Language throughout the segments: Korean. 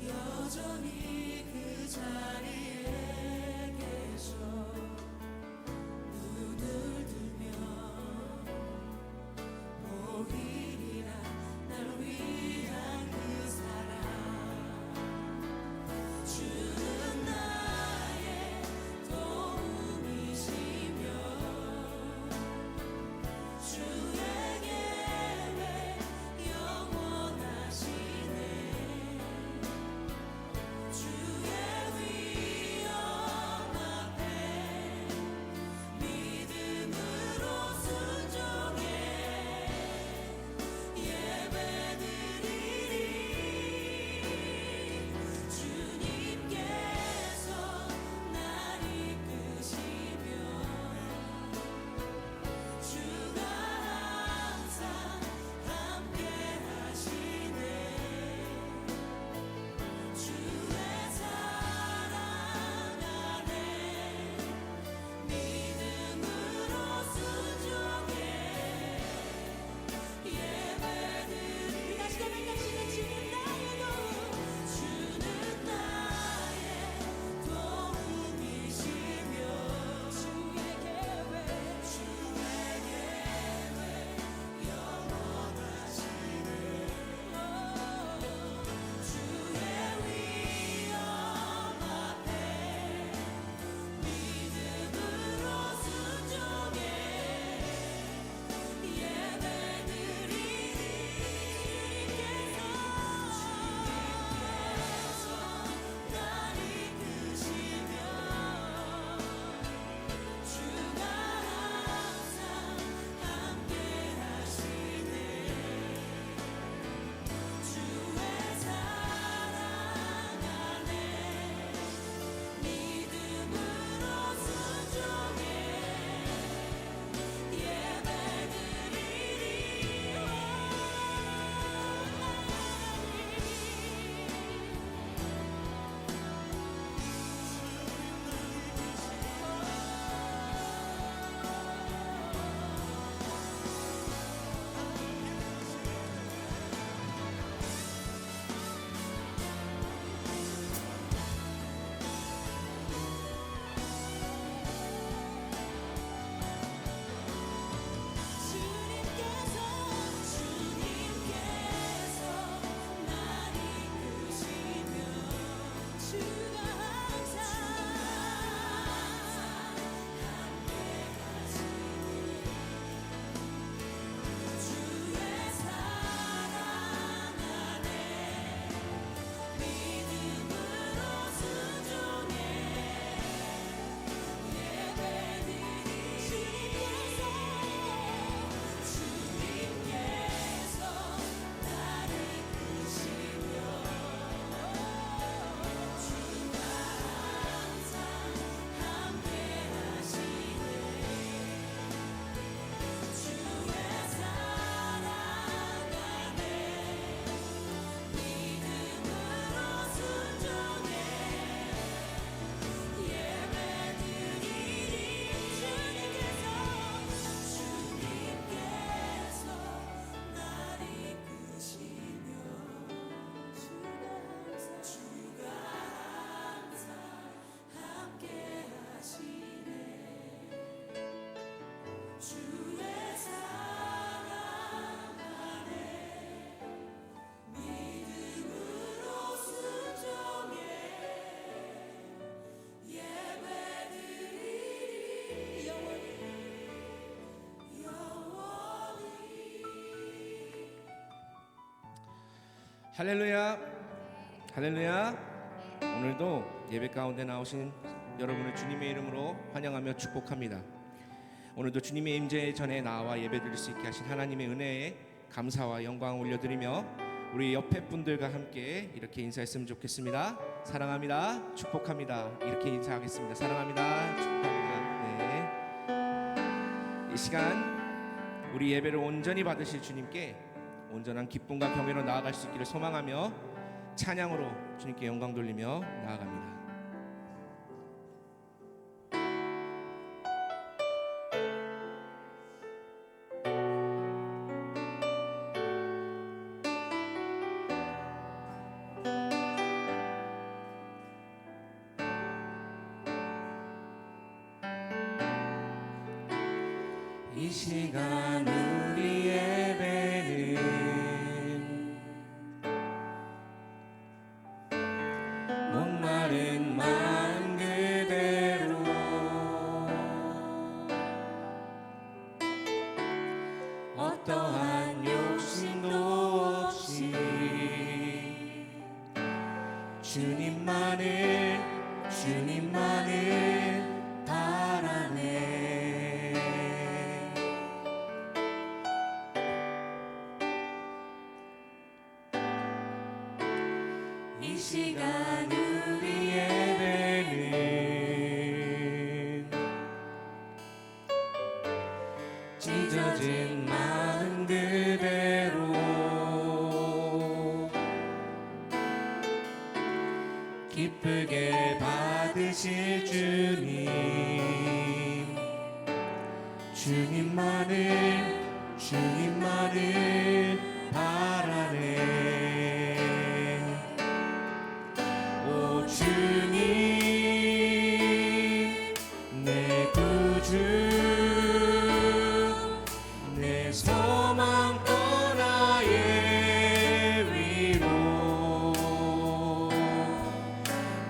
여전히 그 자리에 계셔 눈을 들면 보이리라 날 위한 그 사랑 주는 나의 도움이시며 주의 계획 영원하시네 주의 위엄 앞에 믿음으로 순종해 예배드리리 주님께서 날 이끄시며 주가 항상 함께 하시네 주의 사랑 안에 믿음으로 순종해 예배드리리 다시 고백하시는 주님 나의 도움 주는 나의 도움이시며 주의 계획 영원하시네 주의 위엄 앞에 믿음으로 순종해 예배드리리 주님께서 날 이끄시며 주가 항상 함께 하시네 주의 사랑 안에 믿음으로 순종해 예배드리리 주님께서 날 이끄시며 주가 항상 함께 하시니 주의 사랑 안에 믿음으로 순종해 예배드리리 주님께서 날 이끄시며 주가 항상 함께 하시네 주의 사랑 안에 믿음으로 순종해 예배드리리 주님께서 날 이끄시며 주가 항상 함께 하시네 주의 사랑 안에 믿음으로 순종해 예배드리리 영원히 할렐루야, 할렐루야. 오늘도 예배 가운데 나오신 여러분을 주님의 이름으로 환영하며 축복합니다. 오늘도 주님의 임재 전에 나와 예배드릴 수 있게 하신 하나님의 은혜에 감사와 영광을 올려드리며 우리 옆에 분들과 함께 이렇게 인사했으면 좋겠습니다. 사랑합니다, 축복합니다. 이렇게 인사하겠습니다. 사랑합니다, 축복합니다. 네. 이 시간 우리 예배를 온전히 받으실 주님께 온전한 기쁨과 경외로 나아갈 수 있기를 소망하며 찬양으로 주님께 영광 돌리며 나아갑니다. 이 시간 우리 예배는 목마른 마음 그대로 어떠한 욕심도 없이 주님만을 바라네. 이 시간 우리 예배는 찢어진 마음 그대로 기쁘게 받으실 주님만을 바라네. 오 주님 내 구주 내 소망 또 나의 위로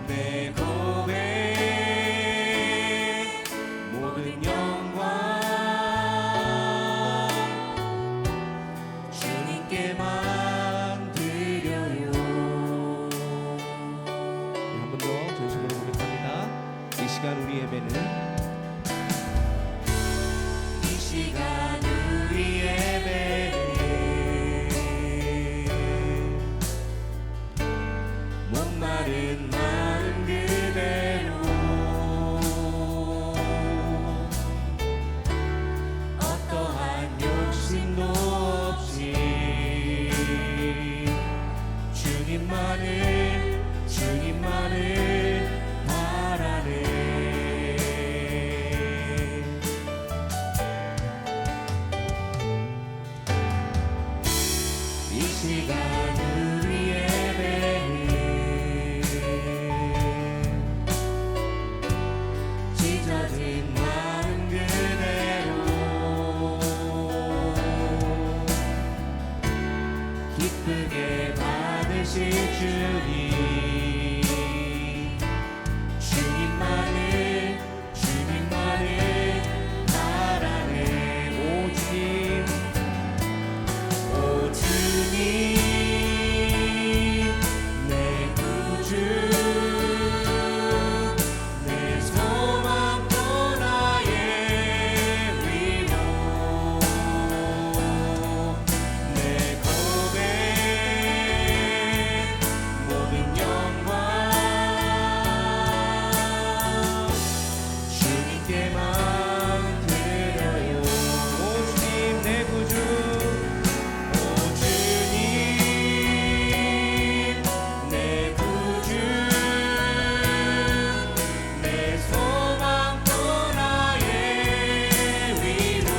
내 고백 모든 영광 주님께만 드려요. 한 번 더 전심으로 고백합니다. 이 시간 우리 예배는 이 시간 우리 예배는 목마른 마음 그대로 어떠한 욕심도 없이 주님만을 바라네. 이 시간 우리 예배는 찢어진 마음 그대로 기쁘게 받으실 주님만을 바라네. 오 주님 내 구주 내 소망 또 나의 위로 내 고백 모든 영광 주님께만 드려요. 오 주님 내 구주 오 주님 내 구주 내 소망 또 나의 위로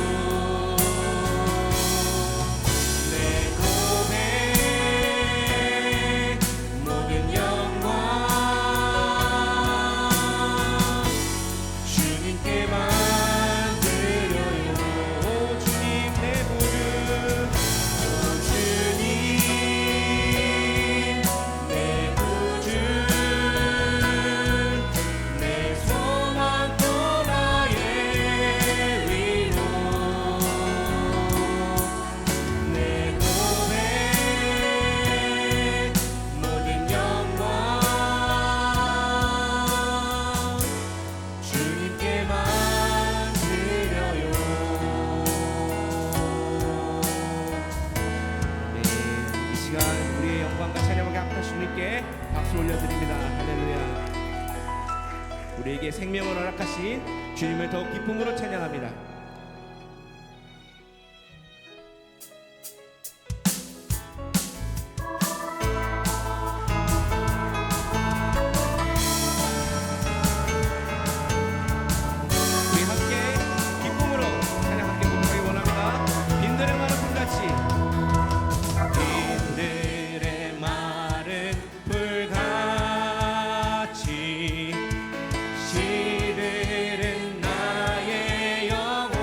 내 고백 모든 영광 주님께만 드려요. 오 주님 내 구주 오 주님 내 구주 내 소망 또 나의 위로 내 고백 모든 영광 주님께만 드려요. 네, 이 시간 우리의 영광과 찬양과 합한 주님께 박수 올려드립니다. 할렐루야. 우리에게 생명을 허락하신 주님을 더욱 기쁨으로 찬양합니다. 우리 함께 기쁨으로 찬양 함께 고백하기 원합니다. 빈들의 마른 불같이 빈들의 마른 불같이 시들은 나의 영혼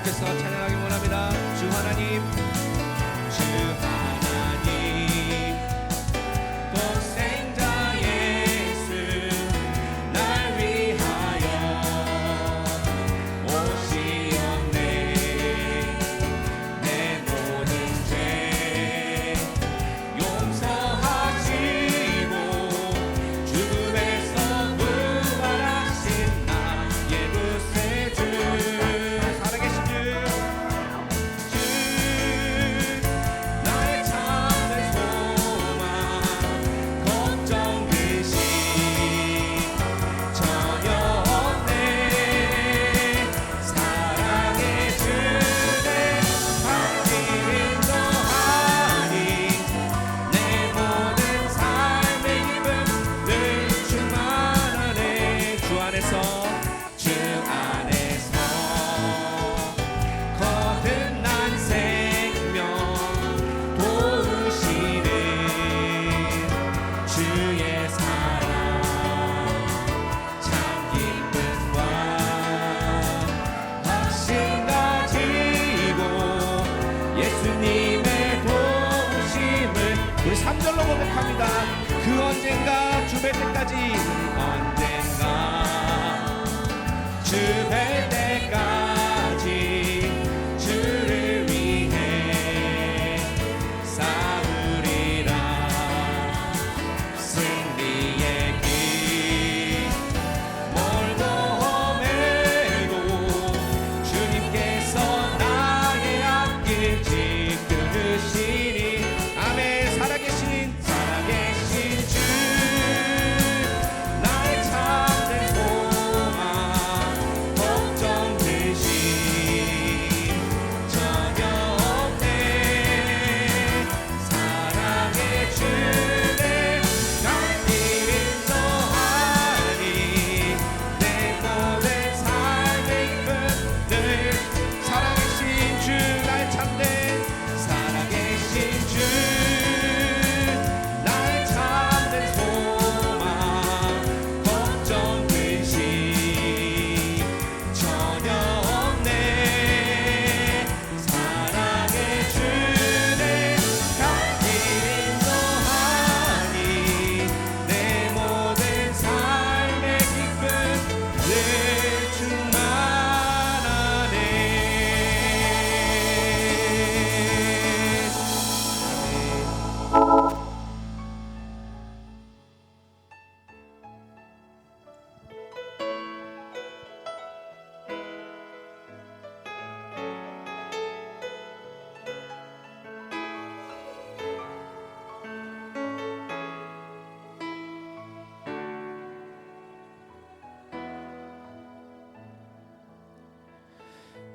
계속해서 찬양하기 원합니다. 주 하나님, 주 하나님, 독생자 예수 날 위하여 오시었네. 내 모든 죄 용서하시고 죽음에서 부활하신 나의 구세주, 살아계신 주, 나의 참된 소망, 걱정 근심 전혀 없네. 사랑의 주내 갈 길은 더하니 내 모든 삶의 기쁨 늘 충만하네. 주 안에서 거듭난 생명 도우시는 주의 사랑 참 기쁨과 확신 가지고 예수님의 도우심을 우리 3절로 고백합니다. 그 언젠가 주 뵐 때까지, 언젠가 주 뵐 때까지 주를 위해 싸우리라. 승리의 길 멀고 험해도 주님께서 나의 앞길 지켜주시니. 아멘. 살아계신 주, 나의 참된 소망, 걱정 근심 전혀 없네. 사랑의 주내 갈 길은 더하니 내 모든 삶의 기쁨 늘. 살아계신 주, 나의 참된, 살아계신 주, 나의 참된 소망, 걱정 근심 전혀 없네. 사랑의 주내 갈 길은 더하니 내 모든 삶의 기쁨 늘 충만하네.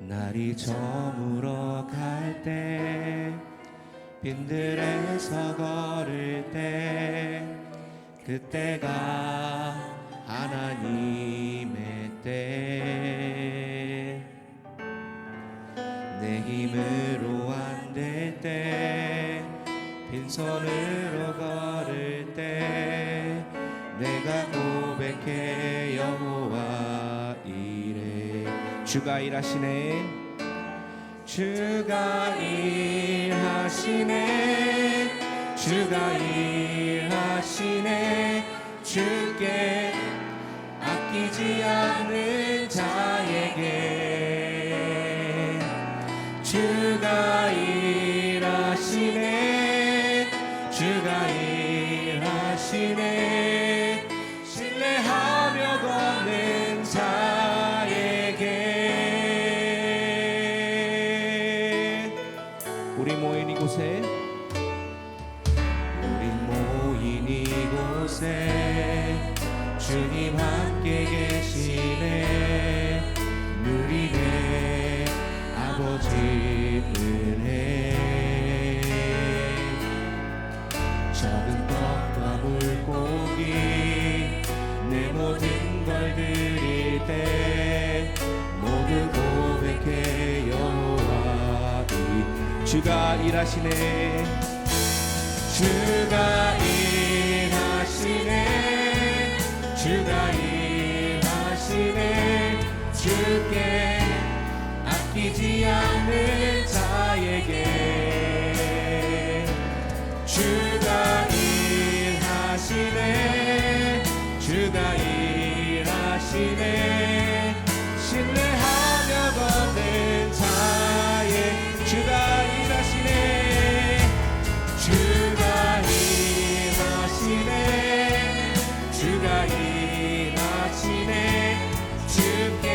날이 저물어 갈 때, 빈들에서 걸을 때, 그때가 하나님의 때. 내 힘으로 안 될 때, 빈손으로 걸을 때, 내가 고백해 여호와 이래. 주가 일하시네. 주가 일하시네. 주가 일하시네. 주께 아끼지 않는 자에게 주가 일하시네. 주가 일하시네. 신뢰하며 걷는 자에게. 우리 모인 이곳에, 우리 모인 이곳에 주님 함께 계시네. 누리네 아버지 은혜. 적은 떡과 물고기 내 모든 걸 드릴 때 모두 고백해 여호와 주가 일하시네. 주가 일하시네. 주가 일하시네. 주께 아끼지 않는 자에게 주가 일하시네 주가 일하시네 신뢰하며 걷는 자에 주가 일하시네 주가 일하시네 주가 일하시네 주께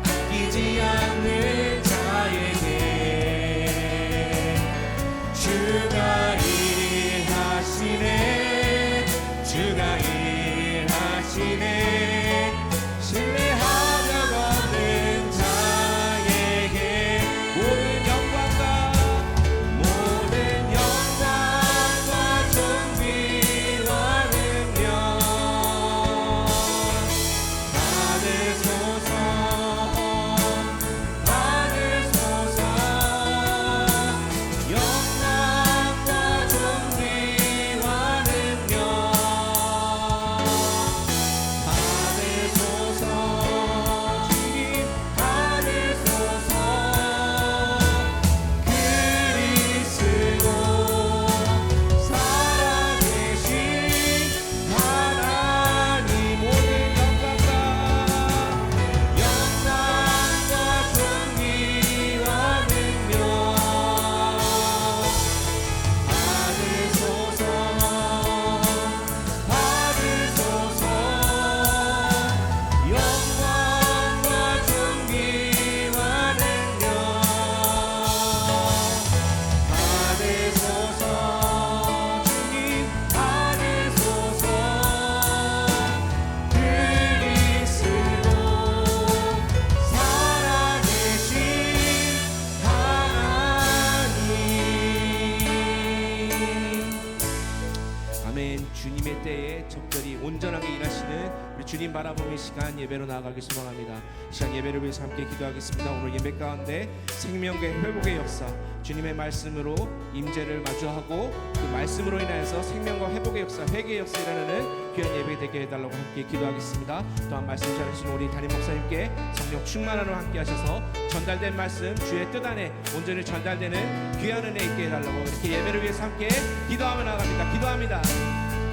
아끼지 않는 자에게 주가 일하시네 주가 일하시네 신뢰하며 걷는 자에게 모든 영광과 존귀와 능력 받으소서 영광과 존귀와 능력 받으소서 주님 받으소서 그리스도 살아계신 하나님 모든 영광과 존귀와 능력 받으소서 영광과 존귀와 능력 받으소서 주님 받으소서 그리스도 살아계신 하나님 아멘. 주님의 때에 적절히 온전하게 일하시는 우리 주님 바라보는 시간 예배로 나아가길 소망합니다. 시간 예배를 위해서 함께 기도하겠습니다. 오늘 예배 가운데 생명과 회복의 역사 주님의 말씀으로 임재를 마주하고 그 말씀으로 인하여서 생명과 회복의 역사 회개의 역사 일어나는 귀한 예배 되게 해달라고 함께 기도하겠습니다. 또한 말씀 잘하신 우리 담임 목사님께 성령 충만함으로 함께 하셔서 전달된 말씀 주의 뜻 안에 온전히 전달되는 귀한 은혜 있게 해달라고 이렇게 예배를 위해서 함께 기도하며 나갑니다. 기도합니다.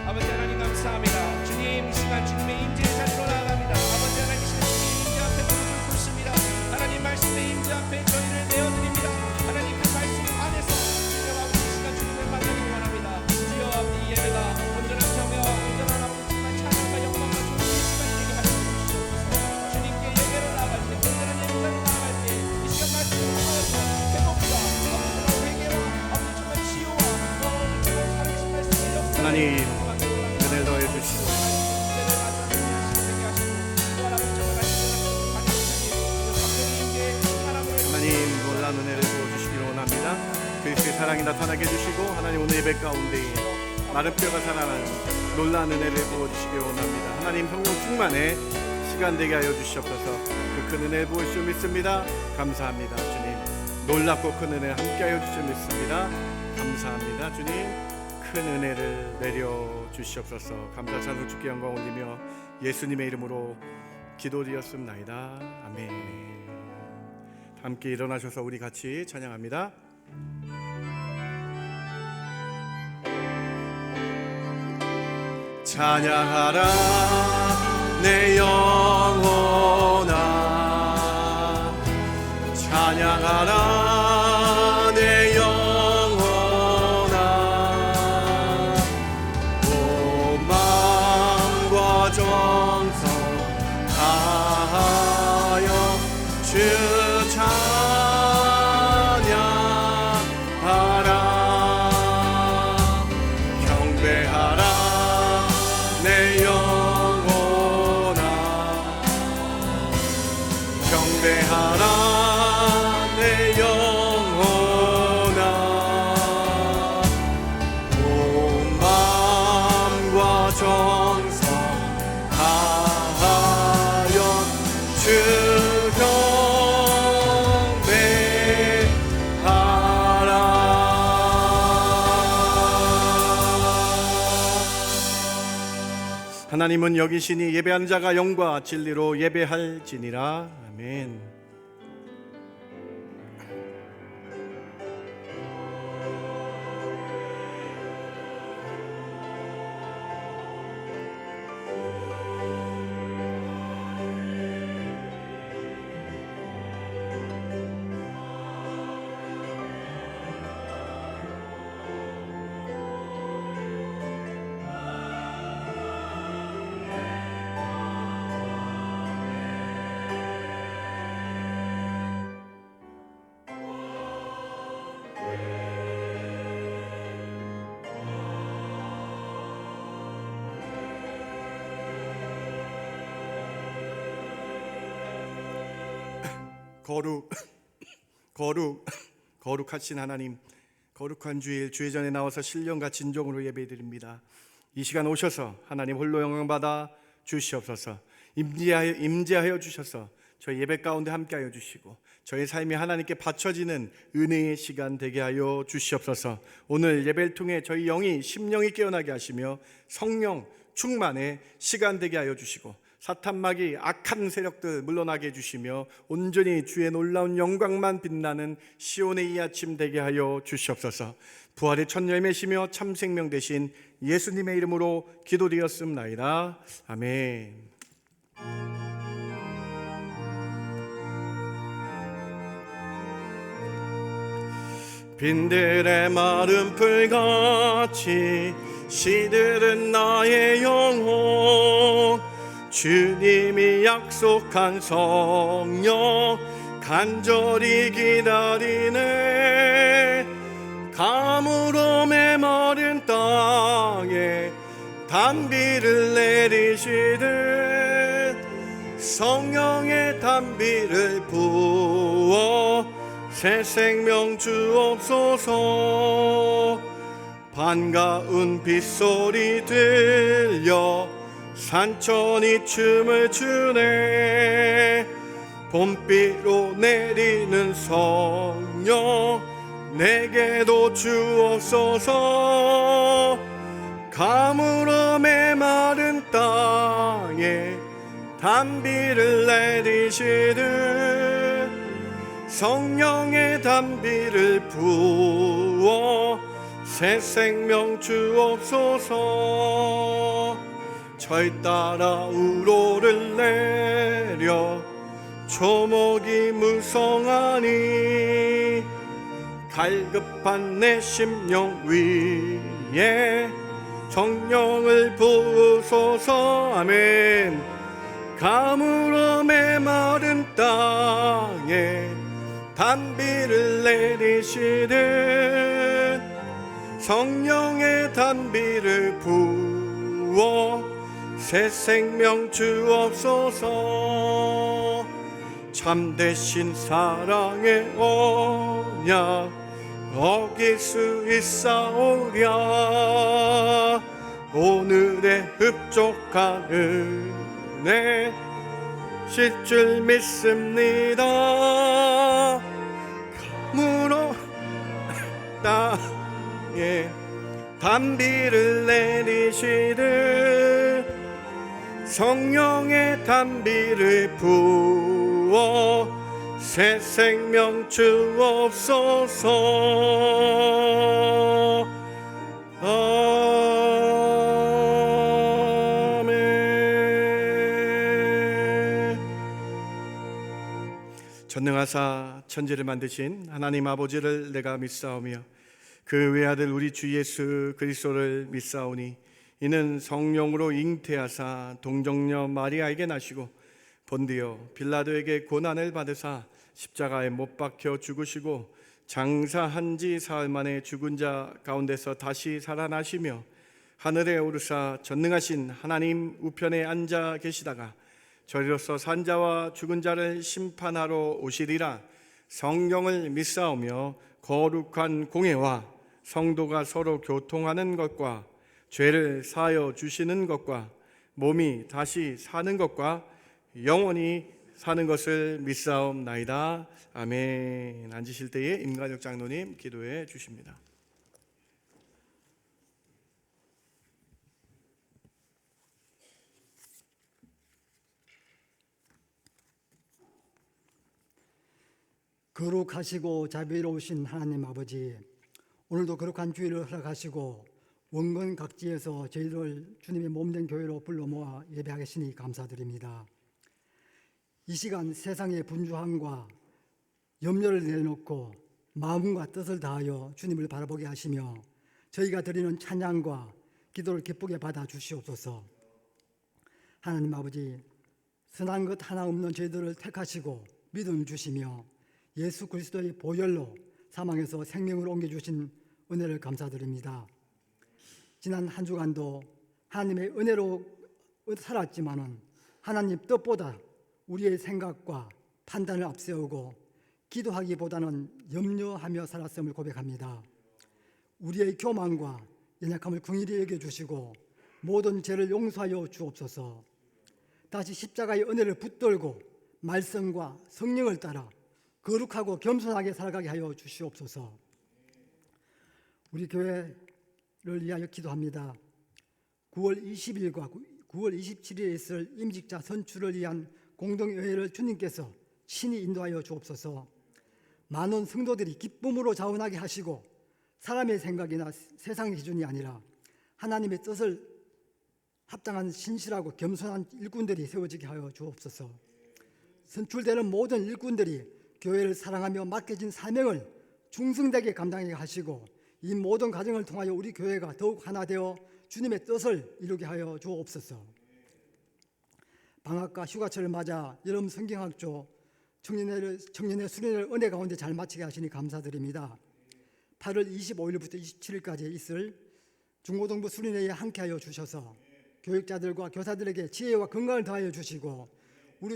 아버지 하나님 감사합니다. 주님 이 시간 주님의 임재의 자리로 나아갑니다. 아버지 하나님 이 시간 주님의 임재 앞에 무릎을 꿇습니다. 하나님 말씀의 임재 앞에 저희를 내어드립니다. 하나님 그 말씀 안에서 주여 아버지 이 시간 주님을 만나기 원합니다. 주여 아버지 이 예배가 온전한 경외와 온전한 아버지만 찬양과 영광과 존귀의 시간 되게 하여 주시옵소서. 주님께 예배로 나아갈 때 온전한 예배로 나아갈 때 이 시간 말씀을 통하여서 회복과 아버지 회개와 아버지 정말 치유와 아버지 정말 살아계신 말씀의 역사 하나님 은혜 더해 주시고 하나님 놀란 은혜를 부어주시기를 원합니다. 그리스도의 사랑이 나타나게 해주시고 하나님 오늘 예배 가운데 마른 뼈가 살아나는 놀란 은혜를 부어주시기를 원합니다. 하나님 성령 충만에 시간 되게 하여 주시옵소서. 그 큰 은혜를 부으시오 믿습니다. 감사합니다. 주님 놀랍고 큰 은혜 함께 하여 주시오 믿습니다. 감사합니다. 주님 큰 은혜를 내려 주시옵소서. 감사 찬송 주께 영광 올리며 예수님의 이름으로 기도드렸습나이다. 아멘. 함께 일어나셔서 우리 같이 찬양합니다. 찬양하라 내 영혼아 찬양하라 내 영혼아 온 마음과 정성 다하여 주 찬양하라 경배하라 내 영혼아 경배하라 내 영혼아 온 마음과 정성 다하여 주 하나님은 여기시니 예배하는 자가 영과 진리로 예배할지니라. 아멘. 거룩하신 하나님, 거룩한 주일 주의 전에 나와서 신령과 진정으로 예배드립니다. 이 시간 오셔서 하나님 홀로 영광 받아 주시옵소서. 임재하여 주셔서 저희 예배 가운데 함께하여 주시고 저희 삶이 하나님께 바쳐지는 은혜의 시간 되게 하여 주시옵소서. 오늘 예배를 통해 저희 영이 심령이 깨어나게 하시며 성령 충만의 시간 되게 하여 주시고 사탄마귀 악한 세력들 물러나게 해주시며 온전히 주의 놀라운 영광만 빛나는 시온의 이 아침 되게 하여 주시옵소서. 부활의 첫 열매시며 참 생명 되신 예수님의 이름으로 기도드렸습나이다. 아멘. 빈들의 마른 풀같이 시들은 나의 영혼, 주님이 약속한 성령 간절히 기다리네. 가물어 메마른 땅에 단비를 내리시듯 성령의 단비를 부어 새 생명 주옵소서. 반가운 빗소리 들려 산천이 춤을 추네. 봄비로 내리는 성령 내게도 주옵소서. 가물어 메마른 땅에 단비를 내리시듯 성령의 단비를 부어 새 생명 주옵소서. 절 따라 우로를 내려 초목이 무성하니 갈급한 내 심령 위에 성령을 부으소서. 아멘. 가물어 메마른 땅에 단비를 내리시듯 성령의 단비를 부어 새 생명 주옵소서. 참되신 사랑의 언약 어길 수 있사오랴. 오늘의 흡족한 은혜 실 줄 믿습니다. 가물어 땅에 단비를 내리시듯 성령의 단비를 부어 새 생명 주옵소서. 아멘. 전능하사 천지를 만드신 하나님 아버지를 내가 믿사오며 그 외아들 우리 주 예수 그리스도를 믿사오니 이는 성령으로 잉태하사 동정녀 마리아에게 나시고 본디오 빌라도에게 고난을 받으사 십자가에 못 박혀 죽으시고 장사한 지 사흘 만에 죽은 자 가운데서 다시 살아나시며 하늘에 오르사 전능하신 하나님 우편에 앉아 계시다가 저리로서 산 자와 죽은 자를 심판하러 오시리라. 성령을 믿사오며 거룩한 공예와 성도가 서로 교통하는 것과 죄를 사하여 주시는 것과 몸이 다시 사는 것과 영원히 사는 것을 믿사옵나이다. 아멘. 앉으실 때에 임관혁 장로님 기도해 주십니다. 거룩하시고 자비로우신 하나님 아버지, 오늘도 거룩한 주일을 허락하시고 원근 각지에서 저희를 주님의 몸된 교회로 불러 모아 예배하시니 감사드립니다. 이 시간 세상의 분주함과 염려를 내려놓고 마음과 뜻을 다하여 주님을 바라보게 하시며 저희가 드리는 찬양과 기도를 기쁘게 받아 주시옵소서. 하나님 아버지, 선한 것 하나 없는 저희들을 택하시고 믿음 주시며 예수 그리스도의 보혈로 사망에서 생명으로 옮겨주신 은혜를 감사드립니다. 지난 한 주간도 하나님의 은혜로 살았지만은 하나님 뜻보다 우리의 생각과 판단을 앞세우고 기도하기보다는 염려하며 살았음을 고백합니다. 우리의 교만과 연약함을 긍휼히 여겨주시고 모든 죄를 용서하여 주옵소서. 다시 십자가의 은혜를 붙들고 말씀과 성령을 따라 거룩하고 겸손하게 살아가게 하여 주시옵소서. 우리 교회를 위하여 기도합니다. 9월 20일과 9월 27일에 있을 임직자 선출을 위한 공동의회를 주님께서 친히 인도하여 주옵소서. 많은 성도들이 기쁨으로 자원하게 하시고 사람의 생각이나 세상의 기준이 아니라 하나님의 뜻을 합당한 신실하고 겸손한 일꾼들이 세워지게 하여 주옵소서. 선출되는 모든 일꾼들이 교회를 사랑하며 맡겨진 사명을 충성되게 감당하게 하시고 이 모든 과정을 통하여 우리 교회가 더욱 하나 되어 주님의 뜻을 이루게 하여 주옵소서. 방학과 휴가철을 맞아 여름 성경학조 청년의 수련을 은혜 가운데 잘 마치게 하시니 감사드립니다. 8월 25일부터 27일까지 있을 중고등부 수련회에 함께하여 주셔서 교육자들과 교사들에게 지혜와 건강을 더하여 주시고 우리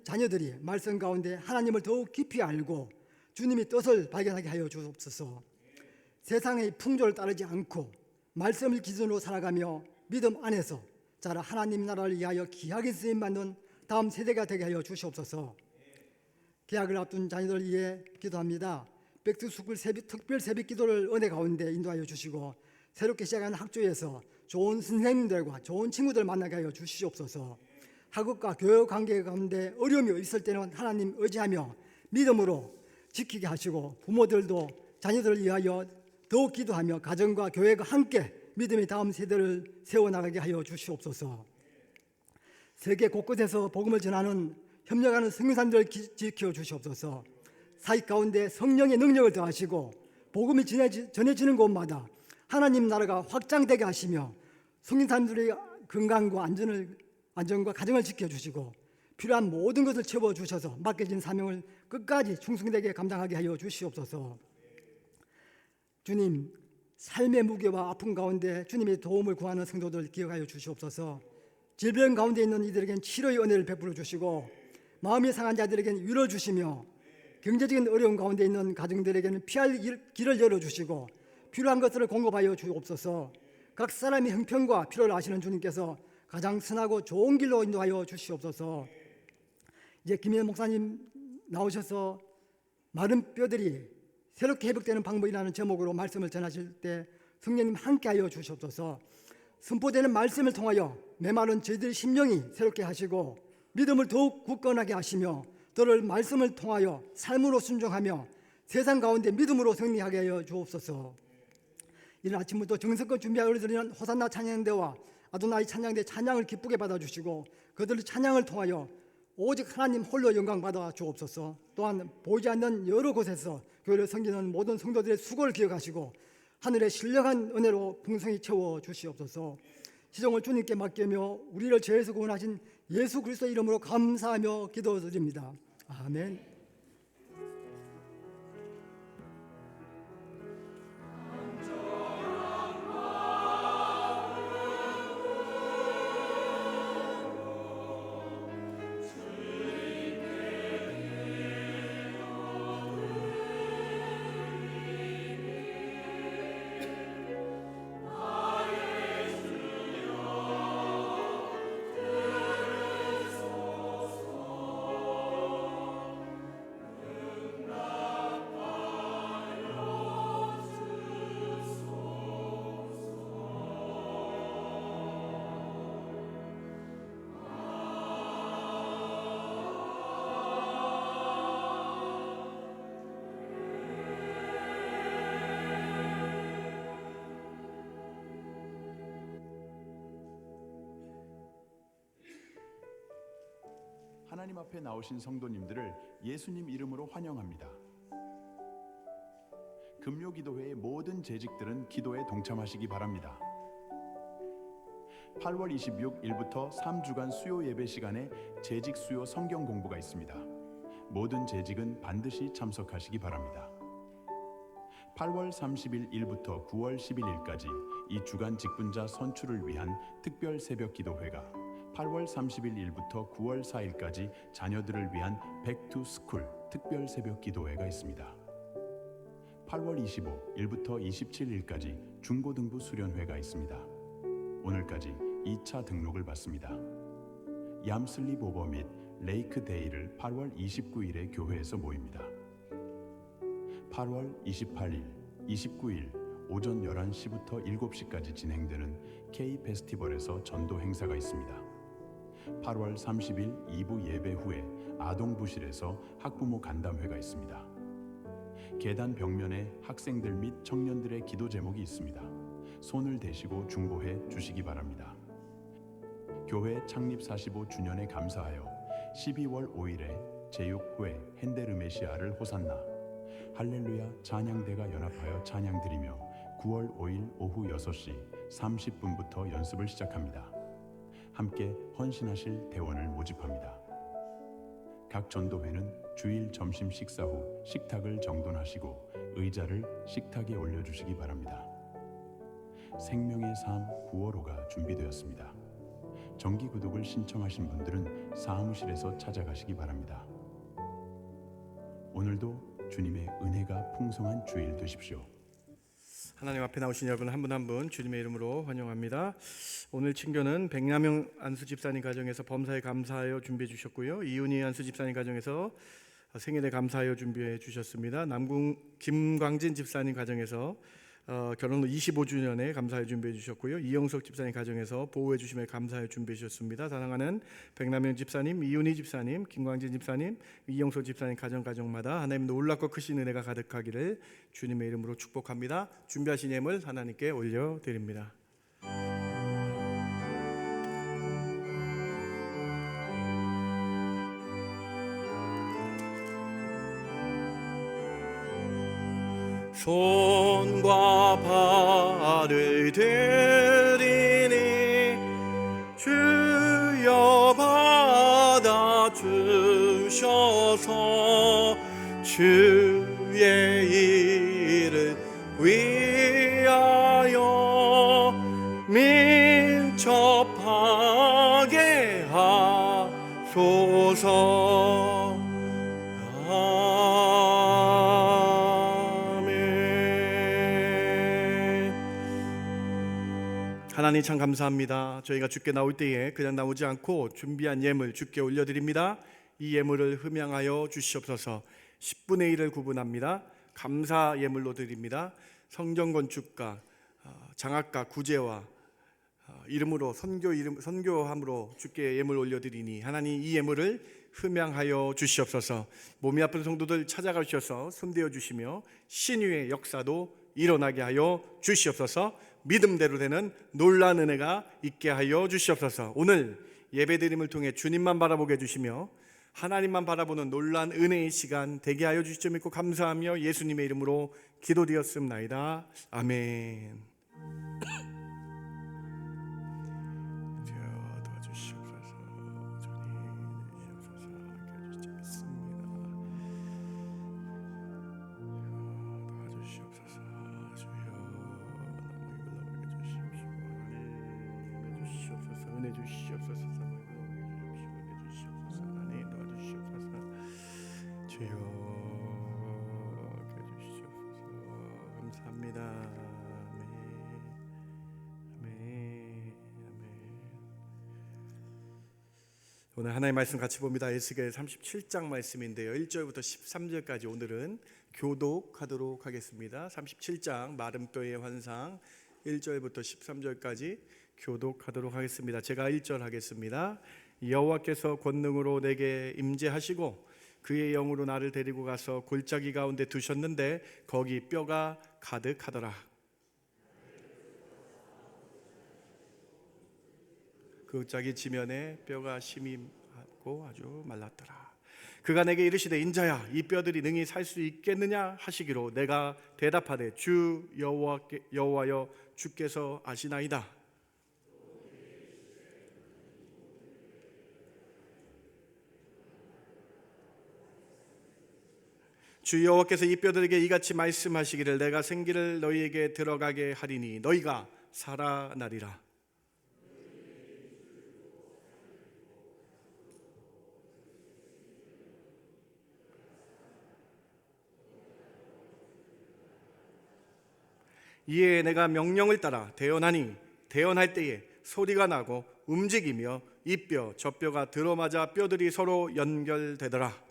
자녀들이 말씀 가운데 하나님을 더욱 깊이 알고 주님의 뜻을 발견하게 하여 주옵소서. 세상의 풍조를 따르지 않고 말씀을 기준으로 살아가며 믿음 안에서 자라 하나님 나라를 위하여 귀하게 쓰임받는 다음 세대가 되게 하여 주시옵소서. 개학을 앞둔 자녀들 위해 기도합니다. 백투스쿨 특별 새벽 기도를 은혜 가운데 인도하여 주시고 새롭게 시작하는 학교에서 좋은 선생님들과 좋은 친구들 만나게 하여 주시옵소서. 학업과 교육 관계 가운데 어려움이 있을 때는 하나님 의지하며 믿음으로 지키게 하시고 부모들도 자녀들을 위하여 더욱 기도하며 가정과 교회가 함께 믿음의 다음 세대를 세워나가게 하여 주시옵소서. 세계 곳곳에서 복음을 전하는 협력하는 성교사님들을 지켜 주시옵소서. 사역 가운데 성령의 능력을 더하시고 복음이 전해지는 곳마다 하나님 나라가 확장되게 하시며 성교사님들의 건강과 안전과 가정을 지켜주시고 필요한 모든 것을 채워주셔서 맡겨진 사명을 끝까지 충성되게 감당하게 하여 주시옵소서. 주님, 삶의 무게와 아픔 가운데 주님의 도움을 구하는 성도들 기억하여 주시옵소서. 질병 가운데 있는 이들에겐 치료의 은혜를 베풀어 주시고 마음이 상한 자들에게는 위로 주시며 경제적인 어려움 가운데 있는 가정들에게는 피할 길을 열어주시고 필요한 것들을 공급하여 주옵소서. 각 사람의 형편과 필요를 아시는 주님께서 가장 선하고 좋은 길로 인도하여 주시옵소서. 이제 김현 목사님 나오셔서 마른 뼈들이 새롭게 회복되는 방법이라는 제목으로 말씀을 전하실 때 성령님 함께하여 주시옵소서. 선포되는 말씀을 통하여 메마른 저희들의 심령이 새롭게 하시고 믿음을 더욱 굳건하게 하시며 너를 말씀을 통하여 삶으로 순종하며 세상 가운데 믿음으로 승리하게 하여 주옵소서. 이른 아침부터 정성껏 준비하여 드리는 호산나 찬양대와 아도나이 찬양대 찬양을 기쁘게 받아주시고 그들의 찬양을 통하여 오직 하나님 홀로 영광 받아 주옵소서. 또한 보이지 않는 여러 곳에서 교회를 섬기는 모든 성도들의 수고를 기억하시고 하늘의 신령한 은혜로 풍성히 채워 주시옵소서. 시종을 주님께 맡기며 우리를 죄에서 구원하신 예수 그리스도의 이름으로 감사하며 기도드립니다. 아멘. 하나님 앞에 나오신 성도님들을 예수님 이름으로 환영합니다. 금요기도회의 모든 재직들은 기도에 동참하시기 바랍니다. 8월 26일부터 3주간 수요 예배 시간에 재직 수요 성경 공부가 있습니다. 모든 재직은 반드시 참석하시기 바랍니다. 8월 30일부터 9월 11일까지 이 주간 직분자 선출을 위한 특별 새벽 기도회가 8월 30일 일부터 9월 4일까지 자녀들을 위한 백투스쿨 특별 새벽 기도회가 있습니다. 8월 25일부터 27일까지 중고등부 수련회가 있습니다. 오늘까지 2차 등록을 받습니다. 얌슬립 오버 및 레이크 데이를 8월 29일에 교회에서 모입니다. 8월 28일, 29일 오전 11시부터 7시까지 진행되는 K 페스티벌에서 전도 행사가 있습니다. 8월 30일 2부 예배 후에 아동부실에서 학부모 간담회가 있습니다. 계단 벽면에 학생들 및 청년들의 기도 제목이 있습니다. 손을 대시고 중보해 주시기 바랍니다. 교회 창립 45주년에 감사하여 12월 5일에 제6회 핸데르메시아를 호산나 할렐루야 찬양대가 연합하여 찬양드리며 9월 5일 오후 6시 30분부터 연습을 시작합니다. 함께 헌신하실 대원을 모집합니다. 각 전도회는 주일 점심 식사 후 식탁을 정돈하시고 의자를 식탁에 올려주시기 바랍니다. 생명의 삶 9월호가 준비되었습니다. 정기 구독을 신청하신 분들은 사무실에서 찾아가시기 바랍니다. 오늘도 주님의 은혜가 풍성한 주일 되십시오. 하나님 앞에 나오신 여러분 한 분 한 분 주님의 이름으로 환영합니다. 오늘 친교는 백남영 안수 집사님 가정에서 범사에 감사하여 준비해 주셨고요. 이윤희 안수 집사님 가정에서 생일에 감사하여 준비해 주셨습니다. 남궁 김광진 집사님 가정에서 결혼 후 25주년에 감사하여 준비해 주셨고요. 이영석 집사님 가정에서 보호해 주심에 감사하여 준비해 주셨습니다. 사랑하는 백남영 집사님, 이윤희 집사님, 김광진 집사님, 이영석 집사님 가정마다 하나님 놀랍고 크신 은혜가 가득하기를 주님의 이름으로 축복합니다. 준비하신 예물 하나님께 올려드립니다. 손과 발을 들이니 주여 받아 주셔서 주의 일을 위하여 민첩하게 하소서. 하나님 참 감사합니다. 저희가 주께 나올 때에 그냥 나오지 않고 준비한 예물 주께 올려드립니다. 이 예물을 흠양하여 주시옵소서. 10분의 1을 구분합니다. 감사 예물로 드립니다. 성전 건축가, 장학가, 구제와 이름으로 선교함으로 주께 예물 올려드리니 하나님 이 예물을 흠양하여 주시옵소서. 몸이 아픈 성도들 찾아가셔서 손대어 주시며 신유의 역사도 일어나게 하여 주시옵소서. 믿음대로 되는 놀라운 은혜가 있게 하여 주시옵소서. 오늘 예배드림을 통해 주님만 바라보게 해주시며 하나님만 바라보는 놀라운 은혜의 시간 되게 하여 주시죠 믿고 감사하며 예수님의 이름으로 기도드렸습나이다. 아멘. 은혜 주시옵소서. 하나님 도와주시옵소서. 주여 주시옵소서. 감사합니다. 아멘. 오늘 하나님의 말씀 같이 봅니다. 에스겔 37장 말씀인데요. 1절부터 13절까지 오늘은 교독하도록 하겠습니다. 37장 마름뼈의 환상 1절부터 13절까지 교독하도록 하겠습니다. 제가 1절 하겠습니다. 여호와께서 권능으로 내게 임재하시고 그의 영으로 나를 데리고 가서 골짜기 가운데 두셨는데 거기 뼈가 가득하더라. 그 골짜기 지면에 뼈가 심히 하고 아주 말랐더라. 그가 내게 이르시되 인자야 이 뼈들이 능히 살 수 있겠느냐 하시기로 내가 대답하되 주 여호와여 주께서 아시나이다. 주 여호와께서 이 뼈들에게 이같이 말씀하시기를 내가 생기를 너희에게 들어가게 하리니 너희가 살아나리라. 이에 내가 명령을 따라 대언하니 대언할 때에 소리가 나고 움직이며 이 뼈 저 뼈가 들어맞아 뼈들이 서로 연결되더라.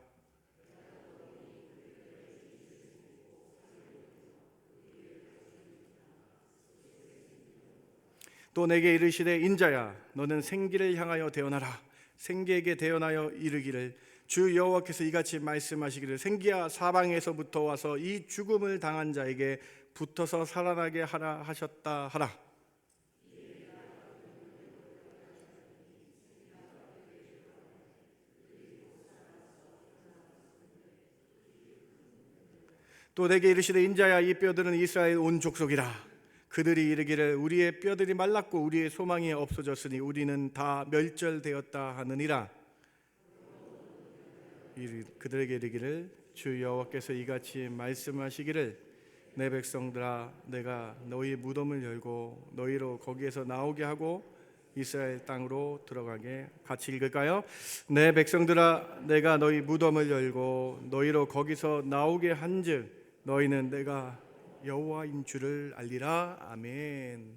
또 내게 이르시되 인자야 너는 생기를 향하여 대언하라. 생기에게 대언하여 이르기를 주 여호와께서 이같이 말씀하시기를 생기야 사방에서부터 와서 이 죽음을 당한 자에게 붙어서 살아나게 하라 하셨다 하라. 또 내게 이르시되 인자야 이 뼈들은 이스라엘 온 족속이라. 그들이 이르기를 우리의 뼈들이 말랐고 우리의 소망이 없어졌으니 우리는 다 멸절되었다 하느니라. 그들에게 이르기를 주 여호와께서 이같이 말씀하시기를 내 백성들아 내가 너희 무덤을 열고 너희로 거기에서 나오게 하고 이스라엘 땅으로 들어가게. 같이 읽을까요? 내 백성들아 내가 너희 무덤을 열고 너희로 거기서 나오게 한즉 너희는 내가 여호와인 줄을 알리라. 아멘.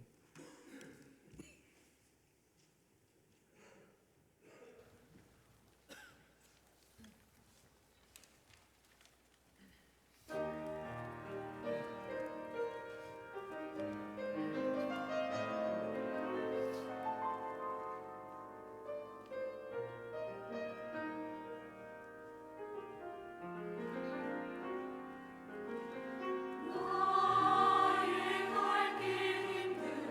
나의 갈길 힘든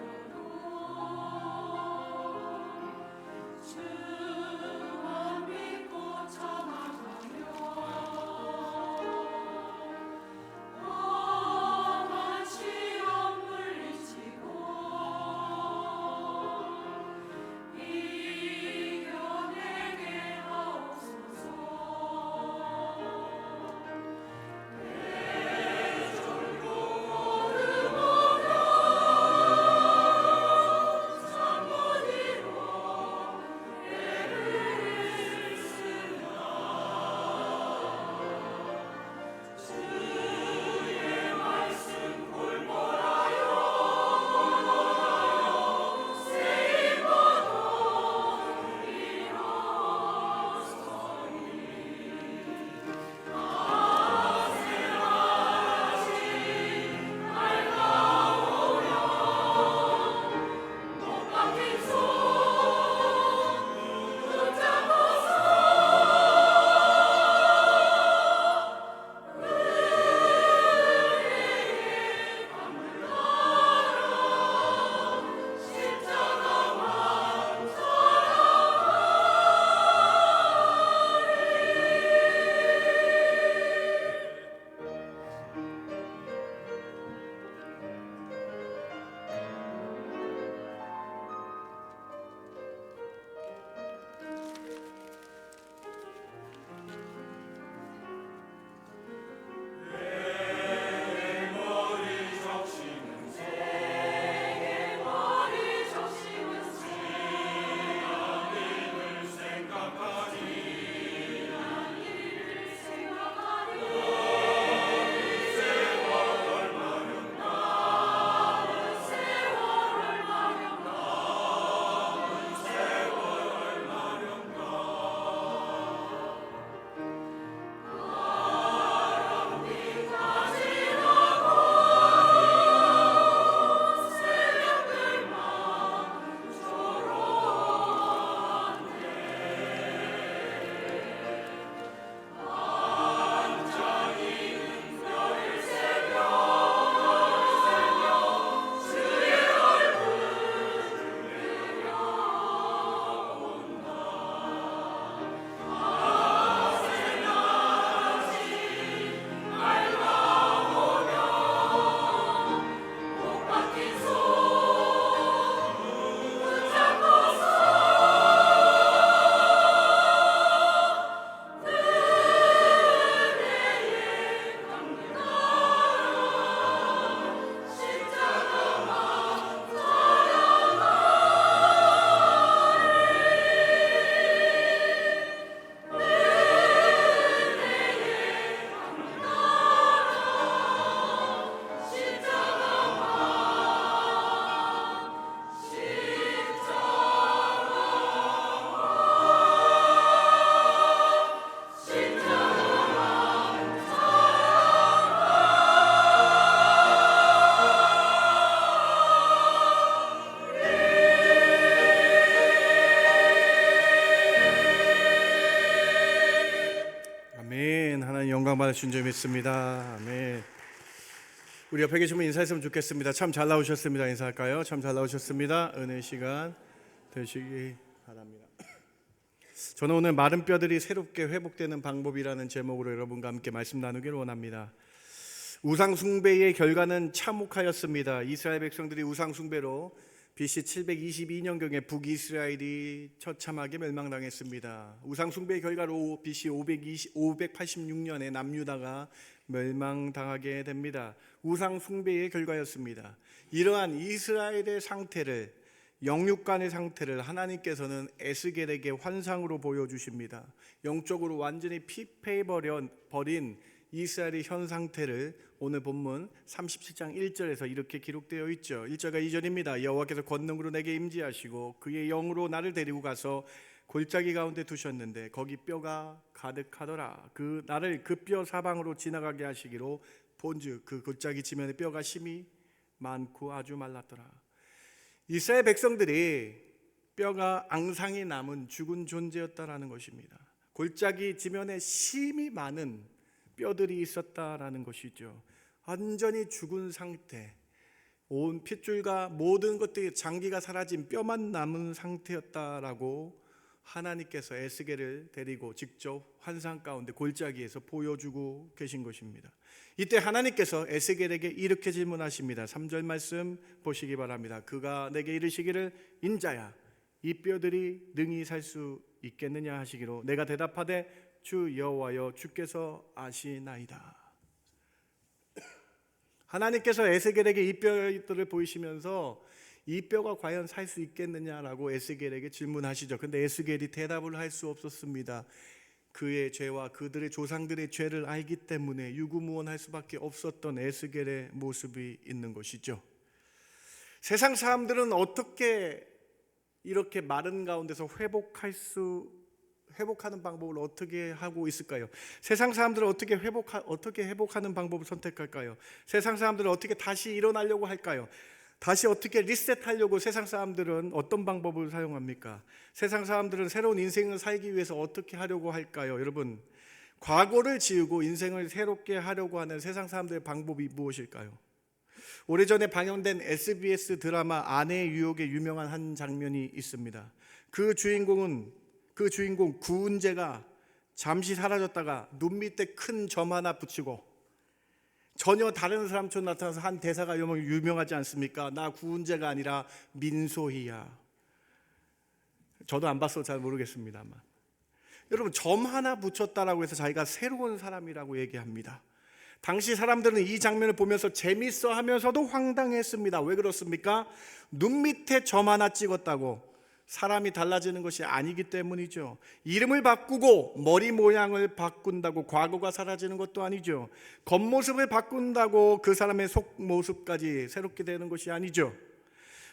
받으신 줄 믿습니다. 아멘. 우리 옆에 계신 분 인사했으면 좋겠습니다. 참 잘 나오셨습니다. 인사할까요? 참 잘 나오셨습니다. 은혜 시간 되시기 바랍니다. 저는 오늘 마른 뼈들이 새롭게 회복되는 방법이라는 제목으로 여러분과 함께 말씀 나누기를 원합니다. 우상 숭배의 결과는 참혹하였습니다. 이스라엘 백성들이 우상 숭배로 BC 722년경에 북이스라엘이 처참하게 멸망당했습니다. 우상 숭배의 결과로 BC 586년에 남유다가 멸망당하게 됩니다. 우상 숭배의 결과였습니다. 이러한 이스라엘의 상태를, 영육간의 상태를 하나님께서는 에스겔에게 환상으로 보여주십니다. 영적으로 완전히 피폐해버린 이스라엘의 현 상태를 오늘 본문 37장 1절에서 이렇게 기록되어 있죠. 1절과 2절입니다. 여호와께서 권능으로 내게 임재하시고 그의 영으로 나를 데리고 가서 골짜기 가운데 두셨는데 거기 뼈가 가득하더라. 나를 그 뼈 사방으로 지나가게 하시기로 본즉 그 골짜기 지면에 뼈가 심히 많고 아주 말랐더라. 이스라엘 백성들이 뼈가 앙상이 남은 죽은 존재였다라는 것입니다. 골짜기 지면에 심히 많은 뼈들이 있었다라는 것이죠. 완전히 죽은 상태, 온 핏줄과 모든 것들이, 장기가 사라진 뼈만 남은 상태였다라고 하나님께서 에스겔을 데리고 직접 환상 가운데 골짜기에서 보여주고 계신 것입니다. 이때 하나님께서 에스겔에게 이렇게 질문하십니다. 3절 말씀 보시기 바랍니다. 그가 내게 이르시기를 인자야 이 뼈들이 능히 살 수 있겠느냐 하시기로 내가 대답하되 주 여호와여 주께서 아시나이다. 하나님께서 에스겔에게 이 뼈들을 보이시면서 이 뼈가 과연 살 수 있겠느냐라고 에스겔에게 질문하시죠. 근데 에스겔이 대답을 할 수 없었습니다. 그의 죄와 그들의 조상들의 죄를 알기 때문에 유구무원할 수밖에 없었던 에스겔의 모습이 있는 것이죠. 세상 사람들은 어떻게 이렇게 마른 가운데서 회복하는 방법을 어떻게 하고 있을까요? 세상 사람들은 어떻게 회복하는 방법을 선택할까요? 세상 사람들은 어떻게 다시 일어나려고 할까요? 다시 어떻게 리셋하려고 세상 사람들은 어떤 방법을 사용합니까? 세상 사람들은 새로운 인생을 살기 위해서 어떻게 하려고 할까요? 여러분, 과거를 지우고 인생을 새롭게 하려고 하는 세상 사람들의 방법이 무엇일까요? 오래전에 방영된 SBS 드라마 아내의 유혹에 유명한 한 장면이 있습니다. 그 주인공 구은재가 잠시 사라졌다가 눈 밑에 큰 점 하나 붙이고 전혀 다른 사람처럼 나타나서 한 대사가 유명하지 않습니까? 나 구은재가 아니라 민소희야. 저도 안 봤어 잘 모르겠습니다만, 여러분, 점 하나 붙였다라고 해서 자기가 새로운 사람이라고 얘기합니다. 당시 사람들은 이 장면을 보면서 재밌어 하면서도 황당했습니다. 왜 그렇습니까? 눈 밑에 점 하나 찍었다고 사람이 달라지는 것이 아니기 때문이죠. 이름을 바꾸고 머리 모양을 바꾼다고 과거가 사라지는 것도 아니죠. 겉모습을 바꾼다고 그 사람의 속모습까지 새롭게 되는 것이 아니죠.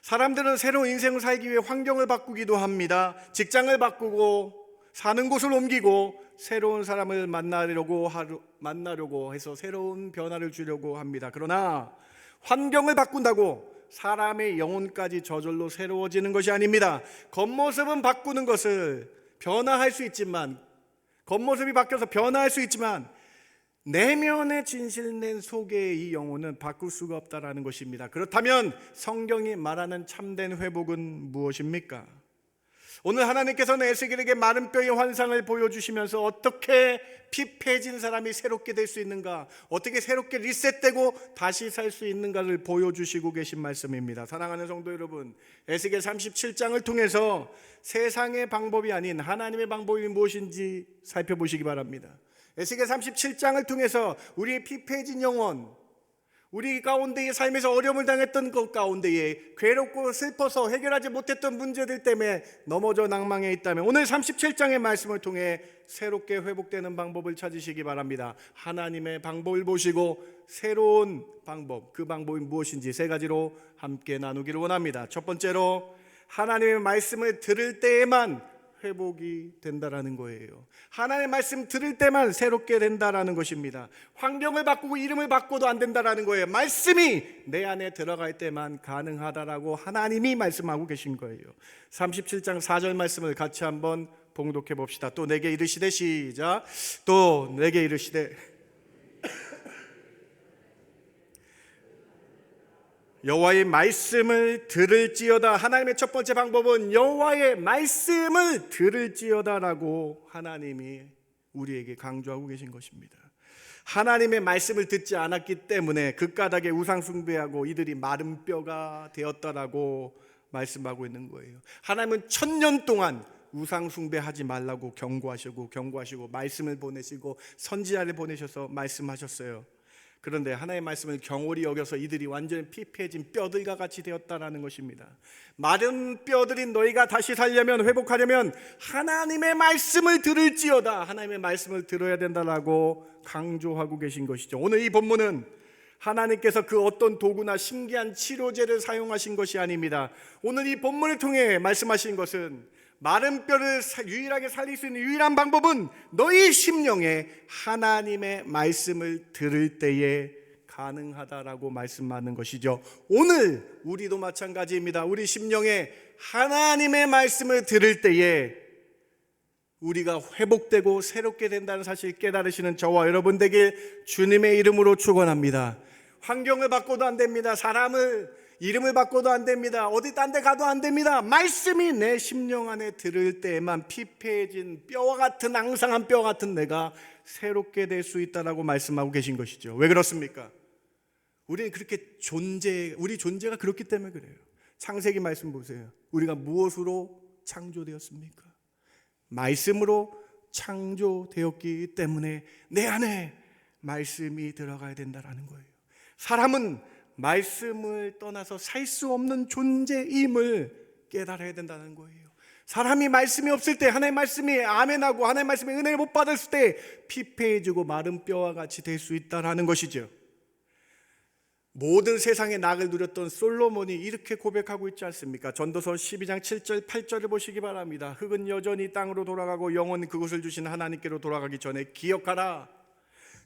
사람들은 새로운 인생을 살기 위해 환경을 바꾸기도 합니다. 직장을 바꾸고 사는 곳을 옮기고 새로운 사람을 만나려고 해서 새로운 변화를 주려고 합니다. 그러나 환경을 바꾼다고 사람의 영혼까지 저절로 새로워지는 것이 아닙니다. 겉모습은 바꾸는 것을 변화할 수 있지만, 겉모습이 바뀌어서 변화할 수 있지만 내면의 진실된 속의 이 영혼은 바꿀 수가 없다라는 것입니다. 그렇다면 성경이 말하는 참된 회복은 무엇입니까? 오늘 하나님께서는 에스겔에게 마른 뼈의 환상을 보여주시면서 어떻게 피폐해진 사람이 새롭게 될 수 있는가, 어떻게 새롭게 리셋되고 다시 살 수 있는가를 보여주시고 계신 말씀입니다. 사랑하는 성도 여러분, 에스겔 37장을 통해서 세상의 방법이 아닌 하나님의 방법이 무엇인지 살펴보시기 바랍니다. 에스겔 37장을 통해서 우리의 피폐해진 영혼, 우리 가운데의 삶에서 어려움을 당했던 것 가운데에 괴롭고 슬퍼서 해결하지 못했던 문제들 때문에 넘어져 낭망해 있다면 오늘 37장의 말씀을 통해 새롭게 회복되는 방법을 찾으시기 바랍니다. 하나님의 방법을 보시고 새로운 방법, 그 방법이 무엇인지 세 가지로 함께 나누기를 원합니다. 첫 번째로, 하나님의 말씀을 들을 때에만 회복이 된다라는 거예요. 하나님의 말씀 들을 때만 새롭게 된다라는 것입니다. 환경을 바꾸고 이름을 바꿔도 안 된다라는 거예요. 말씀이 내 안에 들어갈 때만 가능하다라고 하나님이 말씀하고 계신 거예요. 37장 4절 말씀을 같이 한번 봉독해 봅시다. 또 내게 이르시되, 시작. 또 내게 이르시되, 여호와의 말씀을 들을지어다. 하나님의 첫 번째 방법은 여호와의 말씀을 들을지어다라고 하나님이 우리에게 강조하고 계신 것입니다. 하나님의 말씀을 듣지 않았기 때문에 그 까닭에 우상 숭배하고 이들이 마른 뼈가 되었다라고 말씀하고 있는 거예요. 하나님은 1000년 동안 우상 숭배하지 말라고 경고하시고 말씀을 보내시고 선지자를 보내셔서 말씀하셨어요. 그런데 하나님의 말씀을 경홀히 여겨서 이들이 완전히 피폐해진 뼈들과 같이 되었다라는 것입니다. 마른 뼈들인 너희가 다시 살려면, 회복하려면 하나님의 말씀을 들을지어다. 하나님의 말씀을 들어야 된다라고 강조하고 계신 것이죠. 오늘 이 본문은 하나님께서 그 어떤 도구나 신기한 치료제를 사용하신 것이 아닙니다. 오늘 이 본문을 통해 말씀하신 것은 마른 뼈를 유일하게 살릴 수 있는 유일한 방법은 너희 심령에 하나님의 말씀을 들을 때에 가능하다라고 말씀하는 것이죠. 오늘 우리도 마찬가지입니다. 우리 심령에 하나님의 말씀을 들을 때에 우리가 회복되고 새롭게 된다는 사실 깨달으시는 저와 여러분 되길 주님의 이름으로 축원합니다. 환경을 바꿔도 안 됩니다. 사람을 이름을 바꿔도 안 됩니다. 어디 딴 데 가도 안 됩니다. 말씀이 내 심령 안에 들을 때에만 피폐해진 뼈와 같은 앙상한 뼈 같은 내가 새롭게 될 수 있다라고 말씀하고 계신 것이죠. 왜 그렇습니까? 우리는 그렇게 우리 존재가 그렇기 때문에 그래요. 창세기 말씀 보세요. 우리가 무엇으로 창조되었습니까? 말씀으로 창조되었기 때문에 내 안에 말씀이 들어가야 된다라는 거예요. 사람은 말씀을 떠나서 살 수 없는 존재임을 깨달아야 된다는 거예요. 사람이 말씀이 없을 때, 하나님의 말씀이 아멘하고 하나님의 말씀에 은혜를 못 받았을 때 피폐해지고 마른 뼈와 같이 될 수 있다는 것이죠. 모든 세상의 낙을 누렸던 솔로몬이 이렇게 고백하고 있지 않습니까? 전도서 12장 7절 8절을 보시기 바랍니다. 흙은 여전히 땅으로 돌아가고 영원히 그곳을 주신 하나님께로 돌아가기 전에 기억하라.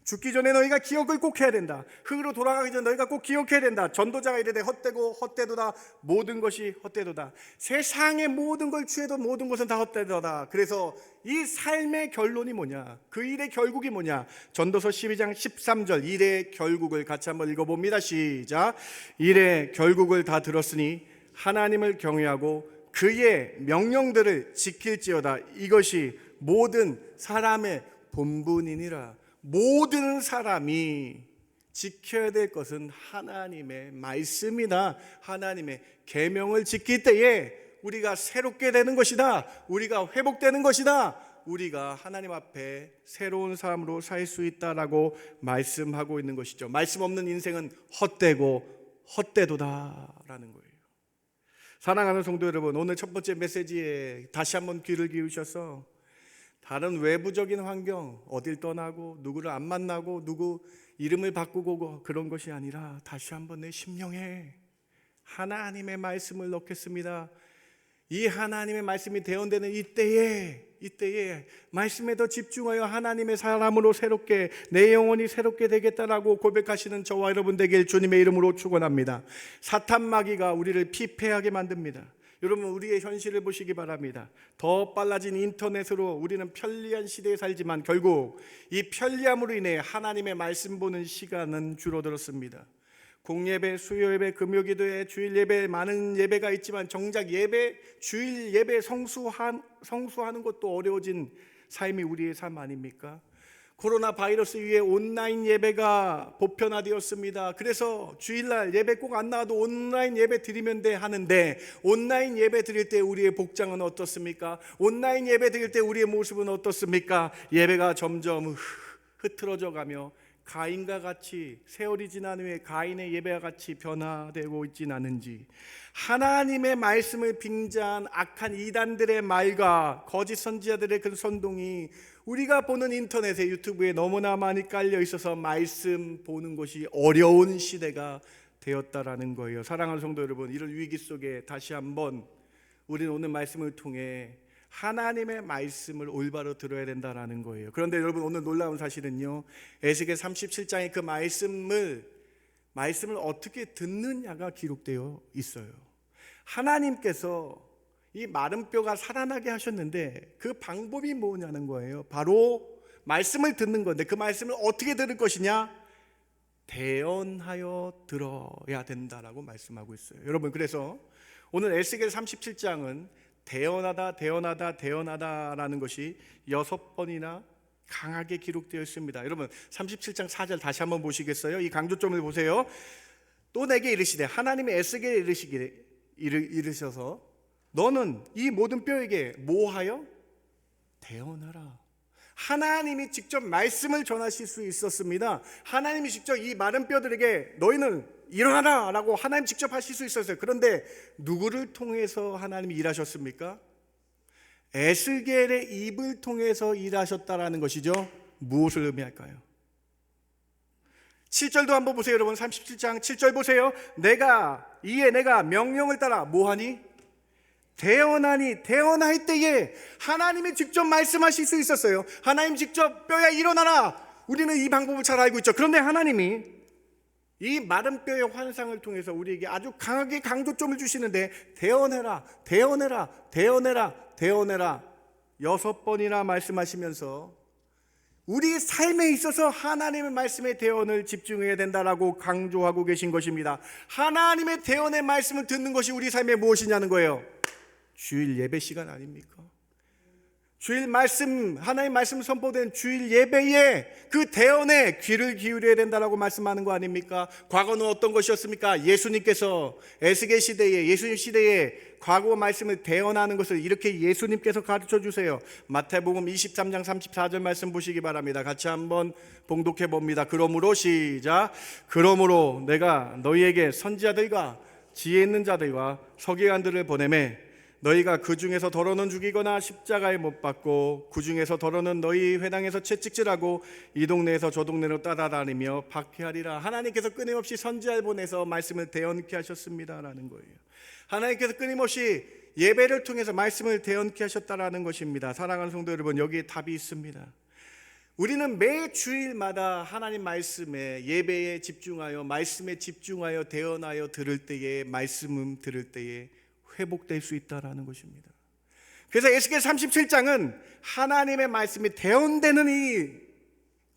죽기 전에 너희가 기억을 꼭 해야 된다. 흙으로 돌아가기 전에 너희가 꼭 기억해야 된다. 전도자가 이르되 헛되고 헛되도다. 모든 것이 헛되도다. 세상의 모든 걸 취해도 모든 것은 다 헛되도다. 그래서 이 삶의 결론이 뭐냐? 그 일의 결국이 뭐냐? 전도서 12장 13절 일의 결국을 같이 한번 읽어봅니다. 시작. 일의 결국을 다 들었으니 하나님을 경외하고 그의 명령들을 지킬지어다. 이것이 모든 사람의 본분이니라. 모든 사람이 지켜야 될 것은 하나님의 말씀이다. 하나님의 계명을 지킬 때에 우리가 새롭게 되는 것이다. 우리가 회복되는 것이다. 우리가 하나님 앞에 새로운 삶으로 살 수 있다라고 말씀하고 있는 것이죠. 말씀 없는 인생은 헛되고 헛되도다라는 거예요. 사랑하는 성도 여러분, 오늘 첫 번째 메시지에 다시 한번 귀를 기울이셔서 다른 외부적인 환경, 어딜 떠나고 누구를 안 만나고 누구 이름을 바꾸고 그런 것이 아니라 다시 한번 내 심령에 하나님의 말씀을 넣겠습니다. 이 하나님의 말씀이 대언되는 이때에 말씀에 더 집중하여 하나님의 사람으로 새롭게 내 영혼이 새롭게 되겠다라고 고백하시는 저와 여러분 되길 주님의 이름으로 축원합니다. 사탄 마귀가 우리를 피폐하게 만듭니다. 여러분, 우리의 현실을 보시기 바랍니다. 더 빨라진 인터넷으로 우리는 편리한 시대에 살지만 결국 이 편리함으로 인해 하나님의 말씀 보는 시간은 줄어들었습니다. 공예배, 수요예배, 금요기도회, 주일예배 많은 예배가 있지만 정작 주일 예배 성수하는 것도 어려워진 삶이 우리의 삶 아닙니까? 코로나 바이러스 이후에 온라인 예배가 보편화되었습니다. 그래서 주일날 예배 꼭 안 나와도 온라인 예배 드리면 돼 하는데 온라인 예배 드릴 때 우리의 복장은 어떻습니까? 온라인 예배 드릴 때 우리의 모습은 어떻습니까? 예배가 점점 흐트러져 가며 가인과 같이 세월이 지난 후에 가인의 예배와 같이 변화되고 있진 않은지, 하나님의 말씀을 빙자한 악한 이단들의 말과 거짓 선지자들의 그 선동이 우리가 보는 인터넷에 유튜브에 너무나 많이 깔려 있어서 말씀 보는 것이 어려운 시대가 되었다라는 거예요. 사랑하는 성도 여러분, 이런 위기 속에 다시 한번 우리는 오늘 말씀을 통해 하나님의 말씀을 올바로 들어야 된다라는 거예요. 그런데 여러분, 오늘 놀라운 사실은요, 에스겔 37장의 그 말씀을 어떻게 듣느냐가 기록되어 있어요. 하나님께서 이 마른 뼈가 살아나게 하셨는데 그 방법이 뭐냐는 거예요. 바로 말씀을 듣는 건데 그 말씀을 어떻게 들을 것이냐? 대언하여 들어야 된다라고 말씀하고 있어요. 여러분, 그래서 오늘 에스겔 37장은 대언하다라는 것이 6번이나 강하게 기록되어 있습니다. 여러분, 37장 4절 다시 한번 보시겠어요? 이 강조점을 보세요. 또 내게 이르시되, 하나님이 에스겔에 이르셔서 너는 이 모든 뼈에게 뭐하여? 대언하라. 하나님이 직접 말씀을 전하실 수 있었습니다. 하나님이 직접 이 마른 뼈들에게 너희는 일어나라 라고 하나님 직접 하실 수 있었어요. 그런데 누구를 통해서 하나님이 일하셨습니까? 에스겔의 입을 통해서 일하셨다라는 것이죠. 무엇을 의미할까요? 7절도 한번 보세요. 여러분, 37장 7절 보세요. 내가 명령을 따라 뭐하니? 대언할 때에 하나님이 직접 말씀하실 수 있었어요. 하나님 직접 뼈야 일어나라. 우리는 이 방법을 잘 알고 있죠. 그런데 하나님이 이 마른 뼈의 환상을 통해서 우리에게 아주 강하게 강조점을 주시는데, 대언해라 6번이나 말씀하시면서 우리 삶에 있어서 하나님의 말씀의 대언을 집중해야 된다라고 강조하고 계신 것입니다. 하나님의 대언의 말씀을 듣는 것이 우리 삶에 무엇이냐는 거예요. 주일 예배 시간 아닙니까? 주일 말씀, 하나님 말씀 선포된 주일 예배에 그 대언에 귀를 기울여야 된다라고 말씀하는 거 아닙니까? 과거는 어떤 것이었습니까? 예수님께서 에스겔 시대에, 예수님 시대에 과거 말씀을 대언하는 것을 이렇게 예수님께서 가르쳐 주세요. 마태복음 23장 34절 말씀 보시기 바랍니다. 같이 한번 봉독해 봅니다. 그러므로 시작. 그러므로 내가 너희에게 선지자들과 지혜 있는 자들과 서기관들을 보내매 너희가 그 중에서 더러는 죽이거나 십자가에 못 박고 그 중에서 더러는 너희 회당에서 채찍질하고 이 동네에서 저 동네로 따라다니며 박해하리라. 하나님께서 끊임없이 선지자를 보내서 말씀을 대언케 하셨습니다라는 거예요. 하나님께서 끊임없이 예배를 통해서 말씀을 대언케 하셨다라는 것입니다. 사랑하는 성도 여러분, 여기에 답이 있습니다. 우리는 매 주일마다 하나님 말씀에, 예배에 집중하여, 말씀에 집중하여 대언하여 들을 때에, 말씀을 들을 때에 회복될 수 있다라는 것입니다. 그래서 에스겔 37장은 하나님의 말씀이 대언되는 이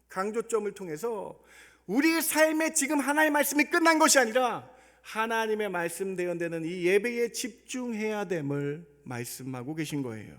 강조점을 통해서 우리의 삶에 지금 하나님의 말씀이 끝난 것이 아니라 하나님의 말씀 대언되는 이 예배에 집중해야 됨을 말씀하고 계신 거예요.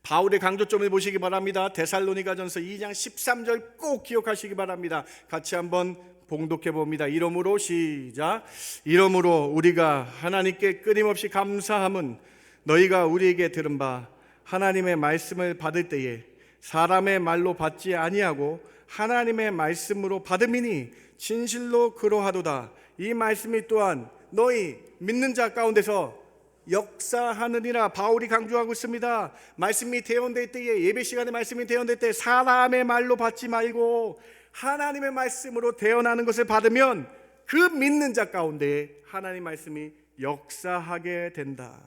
바울의 강조점을 보시기 바랍니다. 데살로니가전서 2장 13절 꼭 기억하시기 바랍니다. 같이 한번 봉독해 봅니다. 이러므로 시작. 이러므로 우리가 하나님께 끊임없이 감사함은 너희가 우리에게 들은 바 하나님의 말씀을 받을 때에 사람의 말로 받지 아니하고 하나님의 말씀으로 받음이니 진실로 그러하도다. 이 말씀이 또한 너희 믿는 자 가운데서 역사하느니라. 바울이 강조하고 있습니다. 말씀이 대언될 때에, 예배 시간에 말씀이 대언될 때 사람의 말로 받지 말고 하나님의 말씀으로 대언하는 것을 받으면 그 믿는 자 가운데 하나님 말씀이 역사하게 된다.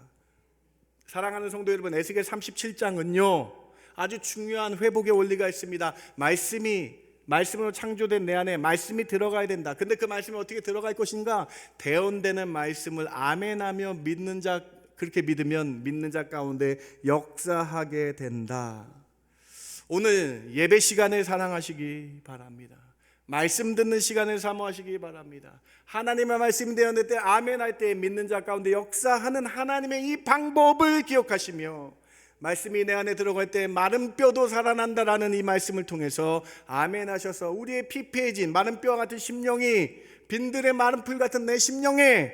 사랑하는 성도 여러분, 에스겔 37장은요 아주 중요한 회복의 원리가 있습니다. 말씀으로 창조된 내 안에 말씀이 들어가야 된다. 근데 그 말씀이 어떻게 들어갈 것인가? 대언되는 말씀을 아멘하며 믿는 자, 그렇게 믿으면 믿는 자 가운데 역사하게 된다. 오늘 예배 시간을 사랑하시기 바랍니다. 말씀 듣는 시간을 사모하시기 바랍니다. 하나님의 말씀이 되었을 때 아멘할 때 믿는 자 가운데 역사하는 하나님의 이 방법을 기억하시며 말씀이 내 안에 들어갈 때 마른 뼈도 살아난다라는 이 말씀을 통해서 아멘하셔서 우리의 피폐해진 마른 뼈와 같은 심령이 빈들의 마른 풀 같은 내 심령에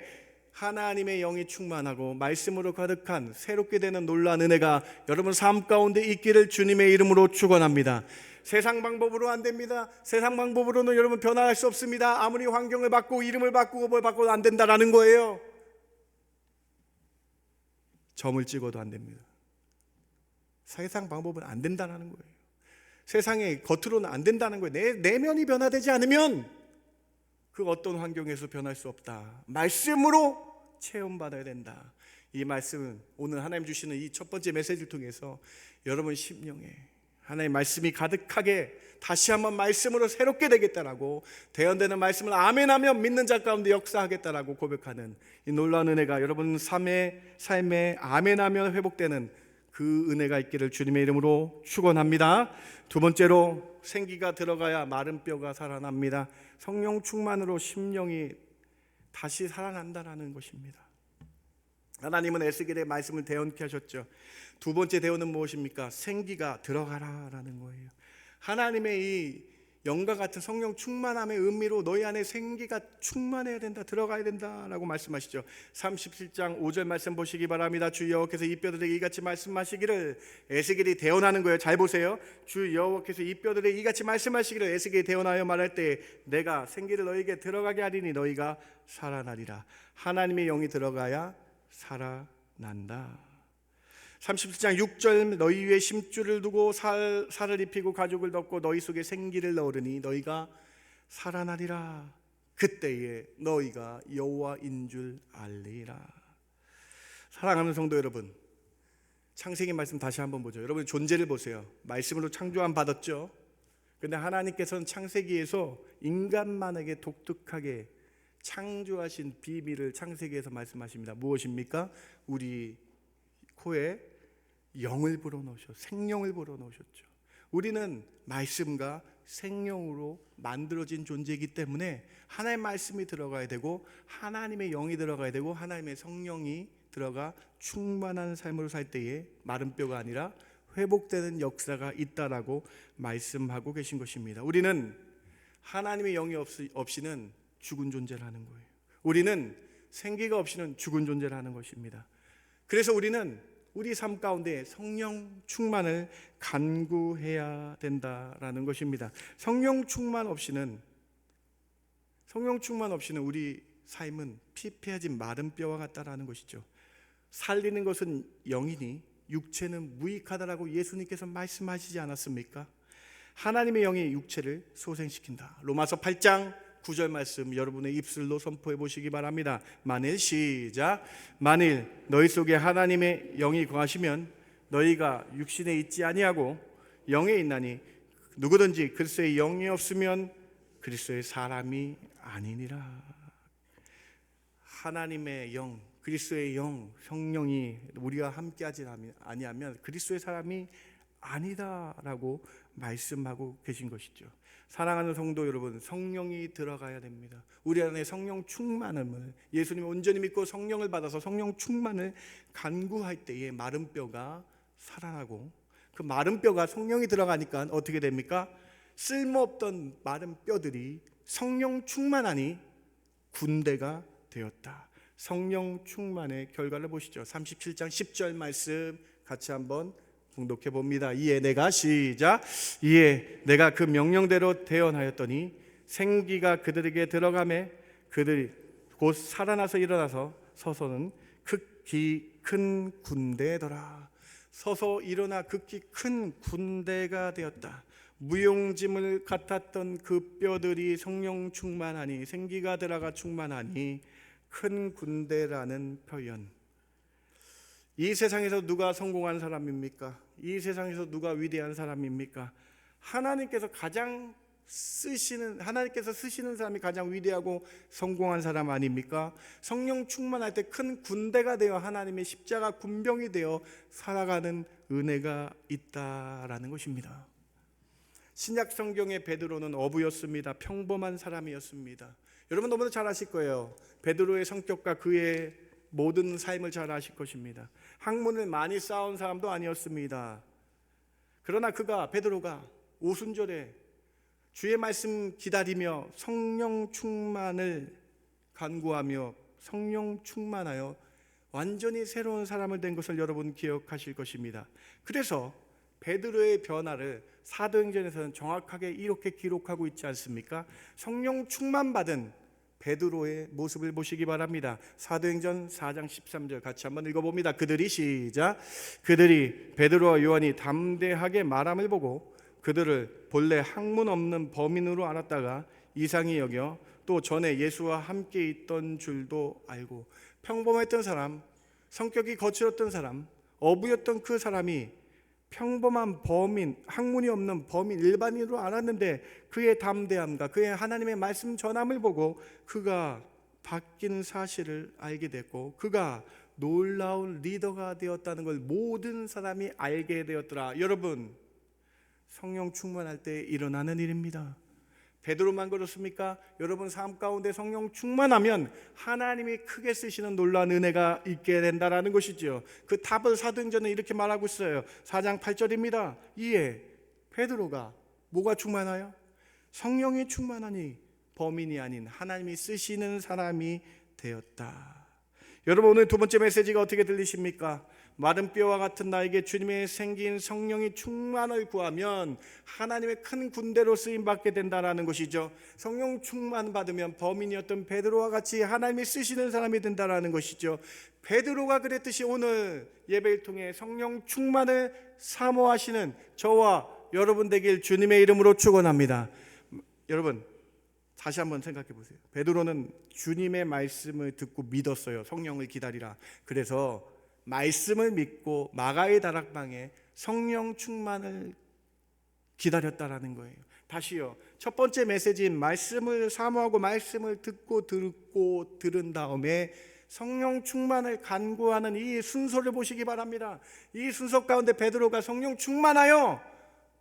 하나님의 영이 충만하고 말씀으로 가득한 새롭게 되는 놀라운 은혜가 여러분 삶 가운데 있기를 주님의 이름으로 축원합니다. 세상 방법으로 안 됩니다. 세상 방법으로는 여러분 변화할 수 없습니다. 아무리 환경을 바꾸고 이름을 바꾸고 뭘 바꿔도 안 된다라는 거예요. 점을 찍어도 안 됩니다. 세상 방법은 안 된다는 거예요. 세상의 겉으로는 안 된다는 거예요. 내 내면이 변화되지 않으면 그 어떤 환경에서 변할 수 없다. 말씀으로 체험받아야 된다. 이 말씀은 오늘 하나님 주시는 이 첫 번째 메시지를 통해서 여러분 심령에 하나님의 말씀이 가득하게 다시 한번 말씀으로 새롭게 되겠다라고 대언되는 말씀을 아멘하며 믿는 자 가운데 역사하겠다라고 고백하는 이 놀라운 은혜가 여러분 삶에 아멘하며 회복되는 그 은혜가 있기를 주님의 이름으로 축원합니다. 두 번째로 생기가 들어가야 마른 뼈가 살아납니다. 성령 충만으로 심령이 다시 살아난다라는 것입니다. 하나님은 에스겔의 말씀을 대언케 하셨죠. 두 번째 대언은 무엇입니까? 생기가 들어가라라는 거예요. 하나님의 이 영과 같은 성령 충만함의 의미로 너희 안에 생기가 충만해야 된다, 들어가야 된다라고 말씀하시죠. 37장 5절 말씀 보시기 바랍니다. 주 여호와께서 이 뼈들에게 이같이 말씀하시기를. 에스겔이 대언하는 거예요. 잘 보세요. 주 여호와께서 이 뼈들에게 이같이 말씀하시기를. 에스겔이 대언하여 말할 때 내가 생기를 너희에게 들어가게 하리니 너희가 살아나리라. 하나님의 영이 들어가야 살아난다. 37장 6절 너희 위에 심줄을 두고 살을 입히고 가죽을 덮고 너희 속에 생기를 넣으리니 너희가 살아나리라. 그때에 너희가 여호와인 줄 알리라. 사랑하는 성도 여러분, 창세기 말씀 다시 한번 보죠. 여러분 존재를 보세요. 말씀으로 창조함 받았죠. 그런데 하나님께서는 창세기에서 인간만에게 독특하게 창조하신 비밀을 창세기에서 말씀하십니다. 무엇입니까? 우리 코에 영을 불어넣으셨죠. 생명을 불어넣으셨죠. 우리는 말씀과 생명으로 만들어진 존재이기 때문에 하나님의 말씀이 들어가야 되고 하나님의 영이 들어가야 되고 하나님의 성령이 들어가 충만한 삶으로 살 때에 마른 뼈가 아니라 회복되는 역사가 있다라고 말씀하고 계신 것입니다. 우리는 하나님의 영이 없이는 죽은 존재라는 거예요. 우리는 생기가 없이는 죽은 존재라는 것입니다. 그래서 우리는 우리 삶 가운데 성령 충만을 간구해야 된다라는 것입니다. 성령 충만 없이는 우리 삶은 피폐해진 마른 뼈와 같다라는 것이죠. 살리는 것은 영이니 육체는 무익하다라고 예수님께서 말씀하시지 않았습니까? 하나님의 영이 육체를 소생시킨다. 로마서 8장 9절 말씀 여러분의 입술로 선포해 보시기 바랍니다. 만일 시작. 만일 너희 속에 하나님의 영이 거하시면 너희가 육신에 있지 아니하고 영에 있나니 누구든지 그리스도의 영이 없으면 그리스도의 사람이 아니니라. 하나님의 영, 그리스도의 영, 성령이 우리와 함께하지 아니하면 그리스도의 사람이 아니다라고 말씀하고 계신 것이죠. 사랑하는 성도 여러분, 성령이 들어가야 됩니다. 우리 안에 성령 충만함을 예수님을 온전히 믿고 성령을 받아서 성령 충만을 간구할 때에 마른 뼈가 살아나고 그 마른 뼈가 성령이 들어가니까 어떻게 됩니까? 쓸모없던 마른 뼈들이 성령 충만하니 군대가 되었다. 성령 충만의 결과를 보시죠. 37장 10절 말씀 같이 한번 봉독해 봅니다. 이에 내가 시작. 이에 내가 그 명령대로 대언하였더니 생기가 그들에게 들어가매 그들이 곧 살아나서 일어나서 서서는 극히 큰 군대더라. 서서 일어나 극히 큰 군대가 되었다. 무용지물 같았던 그 뼈들이 성령 충만하니 생기가 들어가 충만하니 큰 군대라는 표현. 이 세상에서 누가 성공한 사람입니까? 이 세상에서 누가 위대한 사람입니까? 하나님께서 쓰시는 사람이 가장 위대하고 성공한 사람 아닙니까? 성령 충만할 때 큰 군대가 되어 하나님의 십자가 군병이 되어 살아가는 은혜가 있다라는 것입니다. 신약 성경의 베드로는 어부였습니다. 평범한 사람이었습니다. 여러분 너무나 잘 아실 거예요. 베드로의 성격과 그의 모든 삶을 잘 아실 것입니다. 학문을 많이 쌓은 사람도 아니었습니다. 그러나 베드로가 오순절에 주의 말씀 기다리며 성령 충만을 간구하며 성령 충만하여 완전히 새로운 사람을 된 것을 여러분 기억하실 것입니다. 그래서 베드로의 변화를 사도행전에서는 정확하게 이렇게 기록하고 있지 않습니까? 성령 충만 받은 베드로의 모습을 보시기 바랍니다. 사도행전 4장 13절 같이 한번 읽어봅니다. 그들이 시작. 그들이 베드로와 요한이 담대하게 말함을 보고 그들을 본래 학문 없는 범인으로 알았다가 이상히 여겨 또 전에 예수와 함께 있던 줄도 알고. 평범했던 사람, 성격이 거칠었던 사람, 어부였던 그 사람이 평범한 범인, 학문이 없는 범인, 일반인으로 알았는데 그의 담대함과 그의 하나님의 말씀 전함을 보고 그가 바뀐 사실을 알게 됐고 그가 놀라운 리더가 되었다는 걸 모든 사람이 알게 되었더라. 여러분, 성령 충만할 때 일어나는 일입니다. 베드로만 그렇습니까? 여러분 삶 가운데 성령 충만하면 하나님이 크게 쓰시는 놀라운 은혜가 있게 된다라는 것이죠. 그 답을 사도행전은 이렇게 말하고 있어요. 4장 8절입니다. 이에 베드로가 뭐가 충만하여? 성령이 충만하니 범인이 아닌 하나님이 쓰시는 사람이 되었다. 여러분, 오늘 두 번째 메시지가 어떻게 들리십니까? 마른 뼈와 같은 나에게 주님의 생긴 성령이 충만을 구하면 하나님의 큰 군대로 쓰임받게 된다는 것이죠. 성령 충만 받으면 범인이었던 베드로와 같이 하나님이 쓰시는 사람이 된다는 것이죠. 베드로가 그랬듯이 오늘 예배를 통해 성령 충만을 사모하시는 저와 여러분 되길 주님의 이름으로 축원합니다. 여러분, 다시 한번 생각해 보세요. 베드로는 주님의 말씀을 듣고 믿었어요. 성령을 기다리라. 그래서 말씀을 믿고 마가의 다락방에 성령 충만을 기다렸다라는 거예요. 다시요. 첫 번째 메시지인 말씀을 사모하고 말씀을 듣고 들은 다음에 성령 충만을 간구하는 이 순서를 보시기 바랍니다. 이 순서 가운데 베드로가 성령 충만하여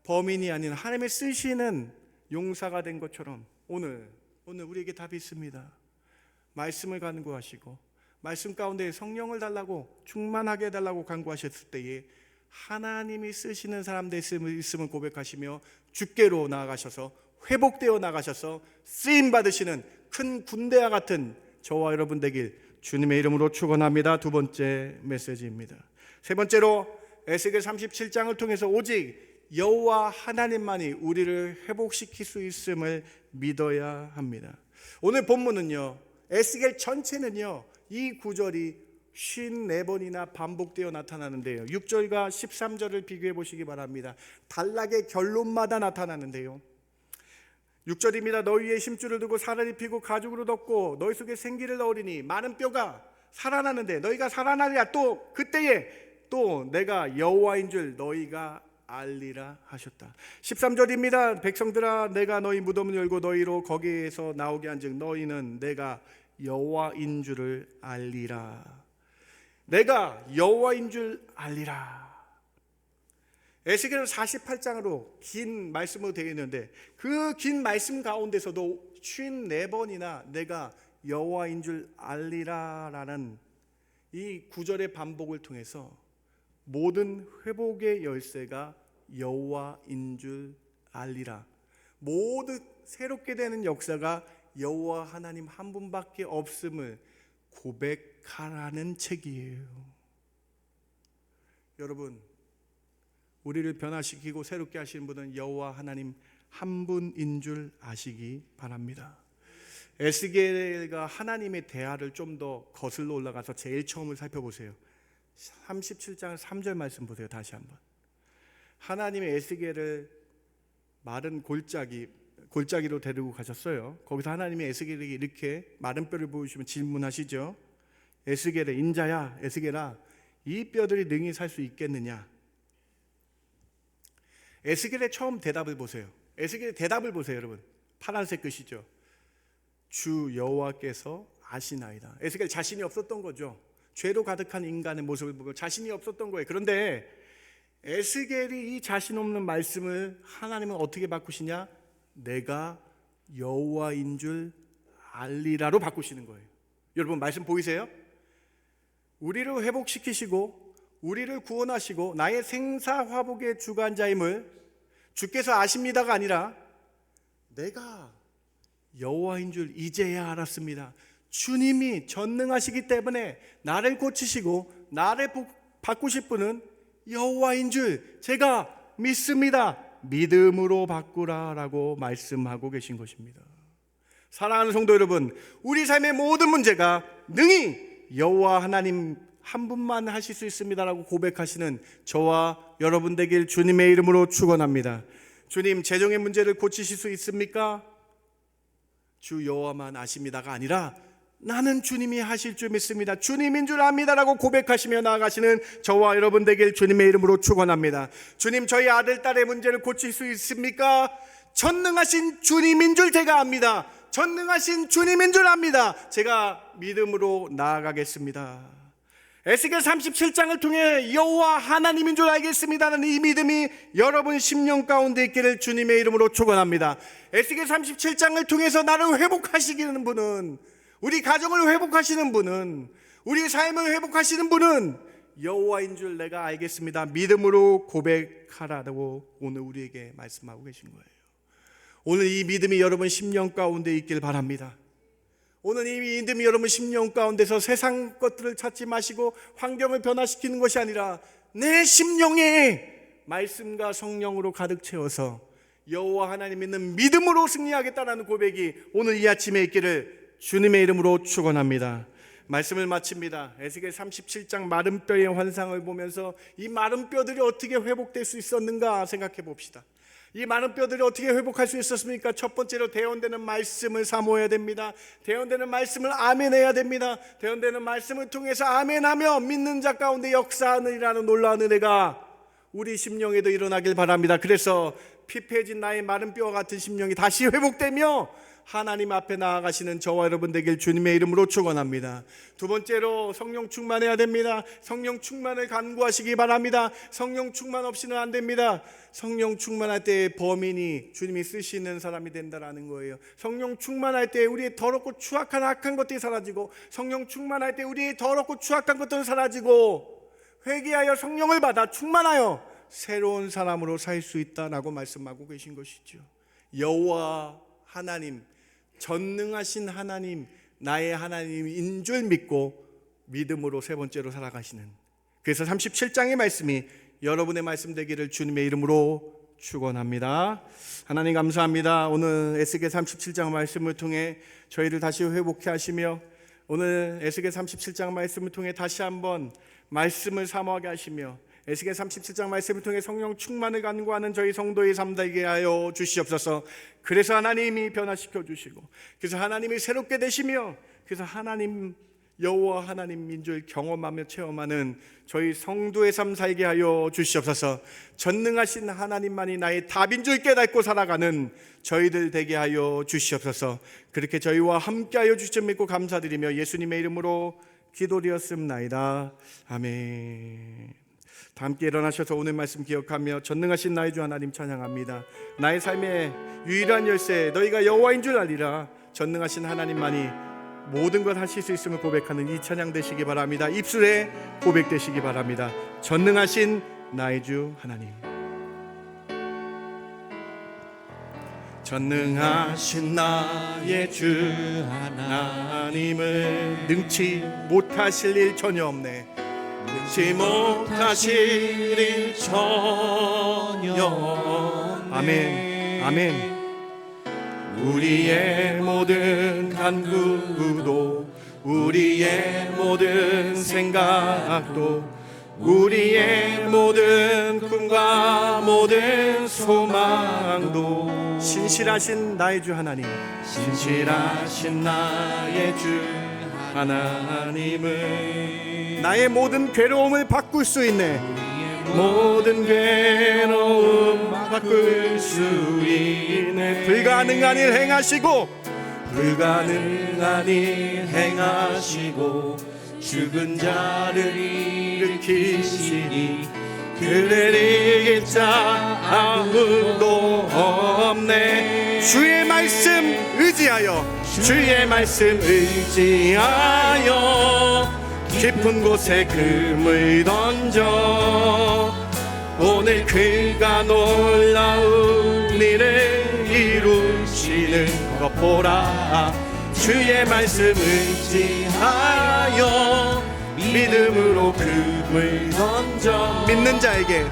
범인이 아닌 하나님의 쓰시는 용사가 된 것처럼 오늘 우리에게 답이 있습니다. 말씀을 간구하시고 말씀 가운데 성령을 달라고 충만하게 해달라고 간구하셨을 때에 하나님이 쓰시는 사람 있음을 고백하시며 주께로 나아가셔서 회복되어 나가셔서 쓰임 받으시는 큰 군대와 같은 저와 여러분 되길 주님의 이름으로 축원합니다. 두 번째 메시지입니다. 세 번째로 에스겔 37장을 통해서 오직 여호와 하나님만이 우리를 회복시킬 수 있음을 믿어야 합니다. 오늘 본문은요, 에스겔 전체는요, 이 구절이 54번이나 반복되어 나타나는데요, 6절과 13절을 비교해 보시기 바랍니다. 단락의 결론마다 나타나는데요, 6절입니다. 너희의 힘줄을 두고 살을 입히고 가죽으로 덮고 너희 속에 생기를 넣으리니 많은 뼈가 살아나는데 너희가 살아나리라. 또 그때에 또 내가 여호와인 줄 너희가 알리라 하셨다. 13절입니다. 백성들아, 내가 너희 무덤을 열고 너희로 거기에서 나오게 한즉 너희는 내가 여호와인 줄을 알리라. 내가 여호와인 줄 알리라. 에스겔은 48장으로 긴 말씀으로 되어 있는데 그 긴 말씀 가운데서도 54번이나 내가 여호와인 줄 알리라라는 이 구절의 반복을 통해서 모든 회복의 열쇠가 여호와인 줄 알리라. 모두 새롭게 되는 역사가 여호와 하나님 한 분밖에 없음을 고백하라는 책이에요. 여러분, 우리를 변화시키고 새롭게 하시는 분은 여호와 하나님 한 분인 줄 아시기 바랍니다. 에스겔과 하나님의 대화를 좀 더 거슬러 올라가서 제일 처음을 살펴보세요. 37장 3절 말씀 보세요. 다시 한번. 하나님의 에스겔을 마른 골짜기로 데리고 가셨어요. 거기서 하나님이 에스겔에게 이렇게 마른 뼈를 보여주시면 질문하시죠. 에스겔의 인자야, 에스겔아, 이 뼈들이 능히 살 수 있겠느냐? 에스겔의 처음 대답을 보세요. 에스겔의 대답을 보세요, 여러분. 파란색 글씨죠. 주 여호와께서 아시나이다. 에스겔 자신이 없었던 거죠. 죄로 가득한 인간의 모습을 보고 자신이 없었던 거예요. 그런데 에스겔이 이 자신 없는 말씀을 하나님은 어떻게 바꾸시냐? 내가 여호와인 줄 알리라로 바꾸시는 거예요. 여러분, 말씀 보이세요? 우리를 회복시키시고 우리를 구원하시고 나의 생사화복의 주관자임을 주께서 아십니다가 아니라 내가 여호와인 줄 이제야 알았습니다. 주님이 전능하시기 때문에 나를 고치시고 나를 바꾸실 분은 여호와인 줄 제가 믿습니다. 믿음으로 바꾸라라고 말씀하고 계신 것입니다. 사랑하는 성도 여러분, 우리 삶의 모든 문제가 능히 여호와 하나님 한 분만 하실 수 있습니다라고 고백하시는 저와 여러분 되길 주님의 이름으로 축원합니다. 주님, 재정의 문제를 고치실 수 있습니까? 주 여호와만 아십니다가 아니라 나는 주님이 하실 줄 믿습니다. 주님인 줄 압니다라고 고백하시며 나아가시는 저와 여러분 되길 주님의 이름으로 축원합니다. 주님, 저희 아들 딸의 문제를 고칠 수 있습니까? 전능하신 주님인 줄 제가 압니다. 전능하신 주님인 줄 압니다. 제가 믿음으로 나아가겠습니다. 에스겔 37장을 통해 여호와 하나님인 줄 알겠습니다는 이 믿음이 여러분 심령 가운데 있기를 주님의 이름으로 축원합니다. 에스겔 37장을 통해서 나를 회복하시기는 분은, 우리 가정을 회복하시는 분은, 우리 삶을 회복하시는 분은 여호와인 줄 내가 알겠습니다. 믿음으로 고백하라고 오늘 우리에게 말씀하고 계신 거예요. 오늘 이 믿음이 여러분 심령 가운데 있길 바랍니다. 오늘 이 믿음이 여러분 심령 가운데서 세상 것들을 찾지 마시고 환경을 변화시키는 것이 아니라 내 심령에 말씀과 성령으로 가득 채워서 여호와 하나님 믿는 믿음으로 승리하겠다라는 고백이 오늘 이 아침에 있기를 주님의 이름으로 축원합니다. 말씀을 마칩니다. 에스겔 37장 마른 뼈의 환상을 보면서 이 마른 뼈들이 어떻게 회복될 수 있었는가 생각해 봅시다. 이 많은 뼈들이 어떻게 회복할 수 있었습니까? 첫 번째로 대언되는 말씀을 사모해야 됩니다. 대언되는 말씀을 아멘해야 됩니다. 대언되는 말씀을 통해서 아멘하며 믿는 자 가운데 역사하느니라는 놀라운 은혜가 우리 심령에도 일어나길 바랍니다. 그래서 피폐해진 나의 마른 뼈와 같은 심령이 다시 회복되며 하나님 앞에 나아가시는 저와 여러분 되길 주님의 이름으로 축원합니다. 두 번째로 성령 충만해야 됩니다. 성령 충만을 간구하시기 바랍니다. 성령 충만 없이는 안 됩니다. 성령 충만할 때 범인이 주님이 쓰시는 사람이 된다라는 거예요. 성령 충만할 때 우리의 더럽고 추악한 악한 것들이 사라지고, 성령 충만할 때 우리의 더럽고 추악한 것들은 사라지고, 회개하여 성령을 받아 충만하여 새로운 사람으로 살 수 있다라고 말씀하고 계신 것이죠. 여호와 하나님, 전능하신 하나님, 나의 하나님인 줄 믿고 믿음으로 세 번째로 살아가시는, 그래서 37장의 말씀이 여러분의 말씀 되기를 주님의 이름으로 축원합니다. 하나님 감사합니다. 오늘 에스겔 37장 말씀을 통해 저희를 다시 회복해 하시며, 오늘 에스겔 37장 말씀을 통해 다시 한번 말씀을 사모하게 하시며, 에스겔 37장 말씀을 통해 성령 충만을 간구하는 저희 성도의 삶 되게 하여 주시옵소서. 그래서 하나님이 변화시켜 주시고, 그래서 하나님이 새롭게 되시며, 그래서 하나님 여호와 하나님인 줄 경험하며 체험하는 저희 성도의 삶 살게 하여 주시옵소서. 전능하신 하나님만이 나의 답인 줄 깨닫고 살아가는 저희들 되게 하여 주시옵소서. 그렇게 저희와 함께 하여 주실 줄 믿고 감사드리며 예수님의 이름으로 기도드렸습나이다. 아멘. 다 함께 일어나셔서 오늘 말씀 기억하며 전능하신 나의 주 하나님 찬양합니다. 나의 삶의 유일한 열쇠 너희가 여호와인 줄 알리라. 전능하신 하나님만이 모든 것 하실 수 있음을 고백하는 이 찬양 되시기 바랍니다. 입술에 고백되시기 바랍니다. 전능하신 나의 주 하나님, 전능하신 나의 주 하나님을 능치 못하실 일 전혀 없네. 능치 못하실 일 전혀 없네. 아멘, 아멘. 우리의 모든 간구도, 우리의 모든 생각도, 우리의 모든 꿈과 모든 소망도 신실하신 나의 주 하나님, 신실하신 나의 주 하나님을 나의 모든 괴로움을 바꿀 수 있네. 모든 괴로움 바꿀 수 있네. 불가능한 일 행하시고, 불가능한 일 행하시고, 죽은 자를 일으키시니 그를 이길 자 아무도 없네. 주의 말씀 의지하여, 주의 말씀 의지하여 깊은 곳에 금을 던져 오늘 그가 놀라운 일을 이루시는 것 보라. 주의 말씀 의지하여 믿음으로 금을 던져 믿는 자에게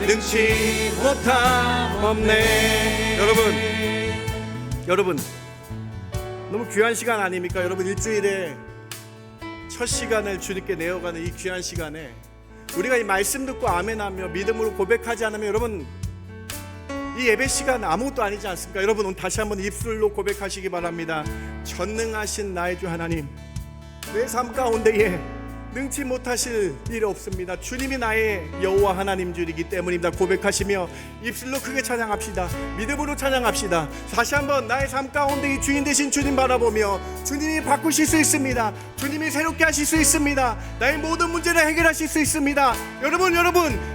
능치 못함 없네. 여러분 너무 귀한 시간 아닙니까? 여러분 일주일에 첫 시간을 주님께 내어가는 이 귀한 시간에 우리가 이 말씀 듣고 아멘하며 믿음으로 고백하지 않으면 여러분 이 예배 시간 아무것도 아니지 않습니까? 여러분 오늘 다시 한번 입술로 고백하시기 바랍니다. 전능하신 나의 주 하나님, 내 삶 가운데에 능치 못하실 일 없습니다. 주님이 나의 여호와 하나님 줄이기 때문입니다. 고백하시며 입술로 크게 찬양합시다. 믿음으로 찬양합시다. 다시 한번 나의 삶 가운데 이 주인 되신 주님 바라보며 주님이 바꾸실 수 있습니다. 주님이 새롭게 하실 수 있습니다. 나의 모든 문제를 해결하실 수 있습니다. 여러분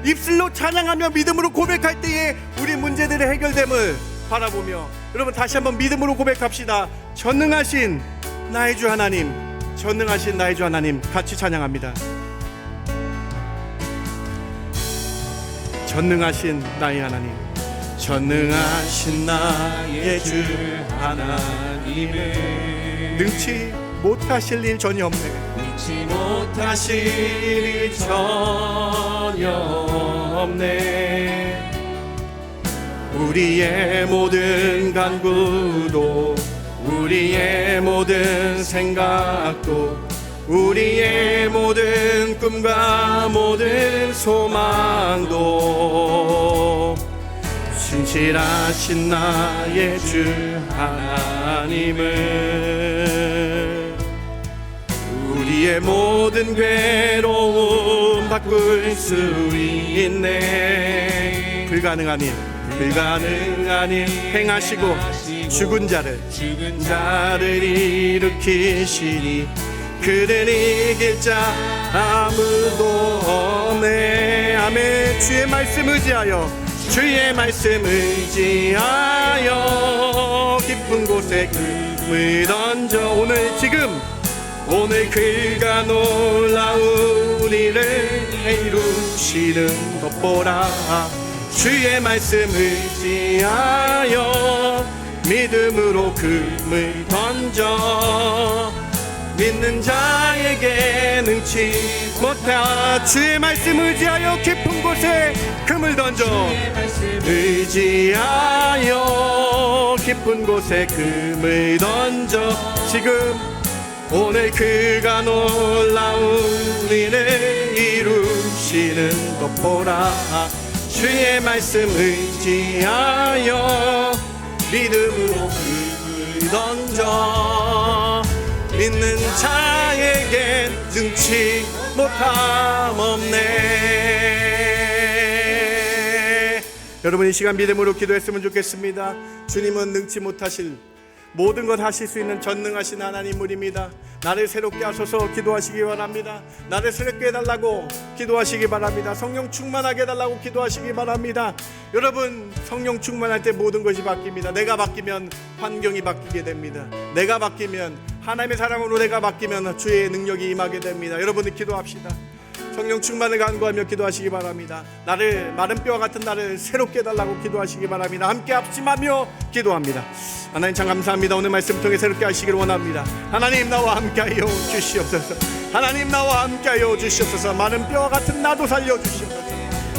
입술로 찬양하며 믿음으로 고백할 때에 우리 문제들의 해결됨을 바라보며 여러분 다시 한번 믿음으로 고백합시다. 전능하신 나의 주 하나님, 전능하신 나의 주 하나님, 같이 찬양합니다. 전능하신 나의 하나님, 전능하신 나의 주 하나님을 능치 못하실 일 전혀 없네. 능치 못하실 일 전혀 없네. 우리의 모든 간구도, 우리의 모든 생각도, 우리의 모든 꿈과 모든 소망도 신실하신 나의 주 하나님을 우리의 모든 괴로움 바꿀 수 있네. 불가능한 일 행하시고 죽은 자를 일으키시니 그를 이길 자 아무도 없네. 아멘. 주의 말씀 의지하여 깊은 곳에 금을 던져 오늘 그가 놀라운 일을 이루시는 것 보라. 주의 말씀 의지하여 믿음으로 금을 던져 믿는 자에게 능치 못하. 주의 말씀 의지하여 깊은 곳에 금을 던져 의지하여 깊은 곳에 금을 던져 오늘 그가 놀라운 일을 이루시는 것 보라. 주의 말씀 의지하여 믿음으로 금을 던져 믿는 자에게 능치 못함 없네. 여러분 이 시간 믿음으로 기도했으면 좋겠습니다. 주님은 능치 못하실 모든 것 하실 수 있는 전능하신 하나님물입니다. 나를 새롭게 하소서 기도하시기 바랍니다. 나를 새롭게 해달라고 기도하시기 바랍니다. 성령 충만하게 해달라고 기도하시기 바랍니다. 여러분 성령 충만할 때 모든 것이 바뀝니다. 내가 바뀌면 환경이 바뀌게 됩니다. 내가 바뀌면 하나님의 사랑으로 내가 바뀌면 주의 능력이 임하게 됩니다. 여러분들 기도합시다. 성령 충만을 간구하며 기도하시기 바랍니다. 마른 뼈와 같은 나를 새롭게 해달라고 기도하시기 바랍니다. 함께 합심하며 기도합니다. 하나님 참 감사합니다. 오늘 말씀 통해 새롭게 하시기를 원합니다. 하나님 나와 함께하여 주시옵소서. 하나님 나와 함께하여 주시옵소서. 마른 뼈와 같은 나도 살려주시옵소서.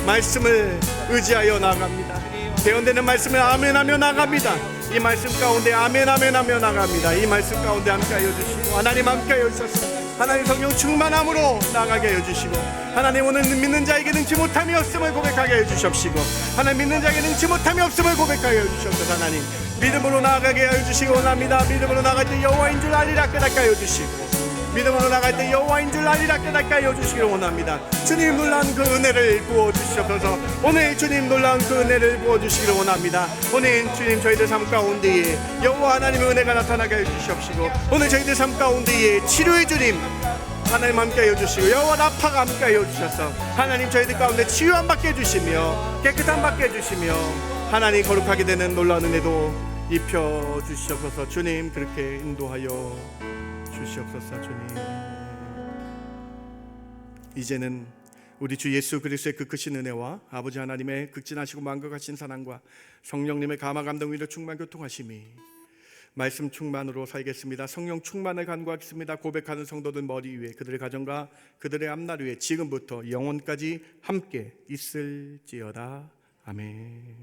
말씀을 의지하여 나아갑니다. 대언되는 말씀을 아멘하며 나갑니다. 이 말씀 가운데 아멘하며 나갑니다. 이 말씀 가운데 함께하여 주시고 하나님 함께하여 주셔서 하나님 성령 충만함으로 나가게 하여 주시고 하나님 오늘 믿는 자에게 능치 못함이 없음을 고백하게 하여 주시옵시고 하나님 믿는 자에게 능치 못함이 없음을 고백하게 하여 주시옵소서. 하나님 믿음으로 나가게 하여 주시기 원합니다. 믿음으로 나갈 때 여호와인 줄 알리라 깨닫게 하여 주시고 믿음으로 나갈 때 여호와인 줄 알리라 깨닫게 하여 주시기를 원합니다. 주님 놀라운 그 은혜를 부어주시옵소서. 오늘 주님 놀라운 그 은혜를 부어주시기를 원합니다. 오늘 주님 저희들 삶 가운데에 여호와 하나님의 은혜가 나타나게 하여 주시옵시고 오늘 저희들 삶 가운데에 치료의 주님 하나님 함께 하여 주시고 여호와 라파가 함께 하여 주셔서 하나님 저희들 가운데 치유함 받게 해주시며 깨끗함 받게 해주시며 하나님 거룩하게 되는 놀라운 은혜도 입혀 주시옵소서. 주님 그렇게 인도하여 주시옵소서. 주님 이제는 우리 주 예수 그리스도의 그 크신 은혜와 아버지 하나님의 극진하시고 만극하신 사랑과 성령님의 감화 감동 위로 충만 교통하심이 말씀 충만으로 살겠습니다. 성령 충만을 간구하겠습니다. 고백하는 성도들 머리 위에 그들의 가정과 그들의 앞날 위에 지금부터 영원까지 함께 있을지어다. 아멘.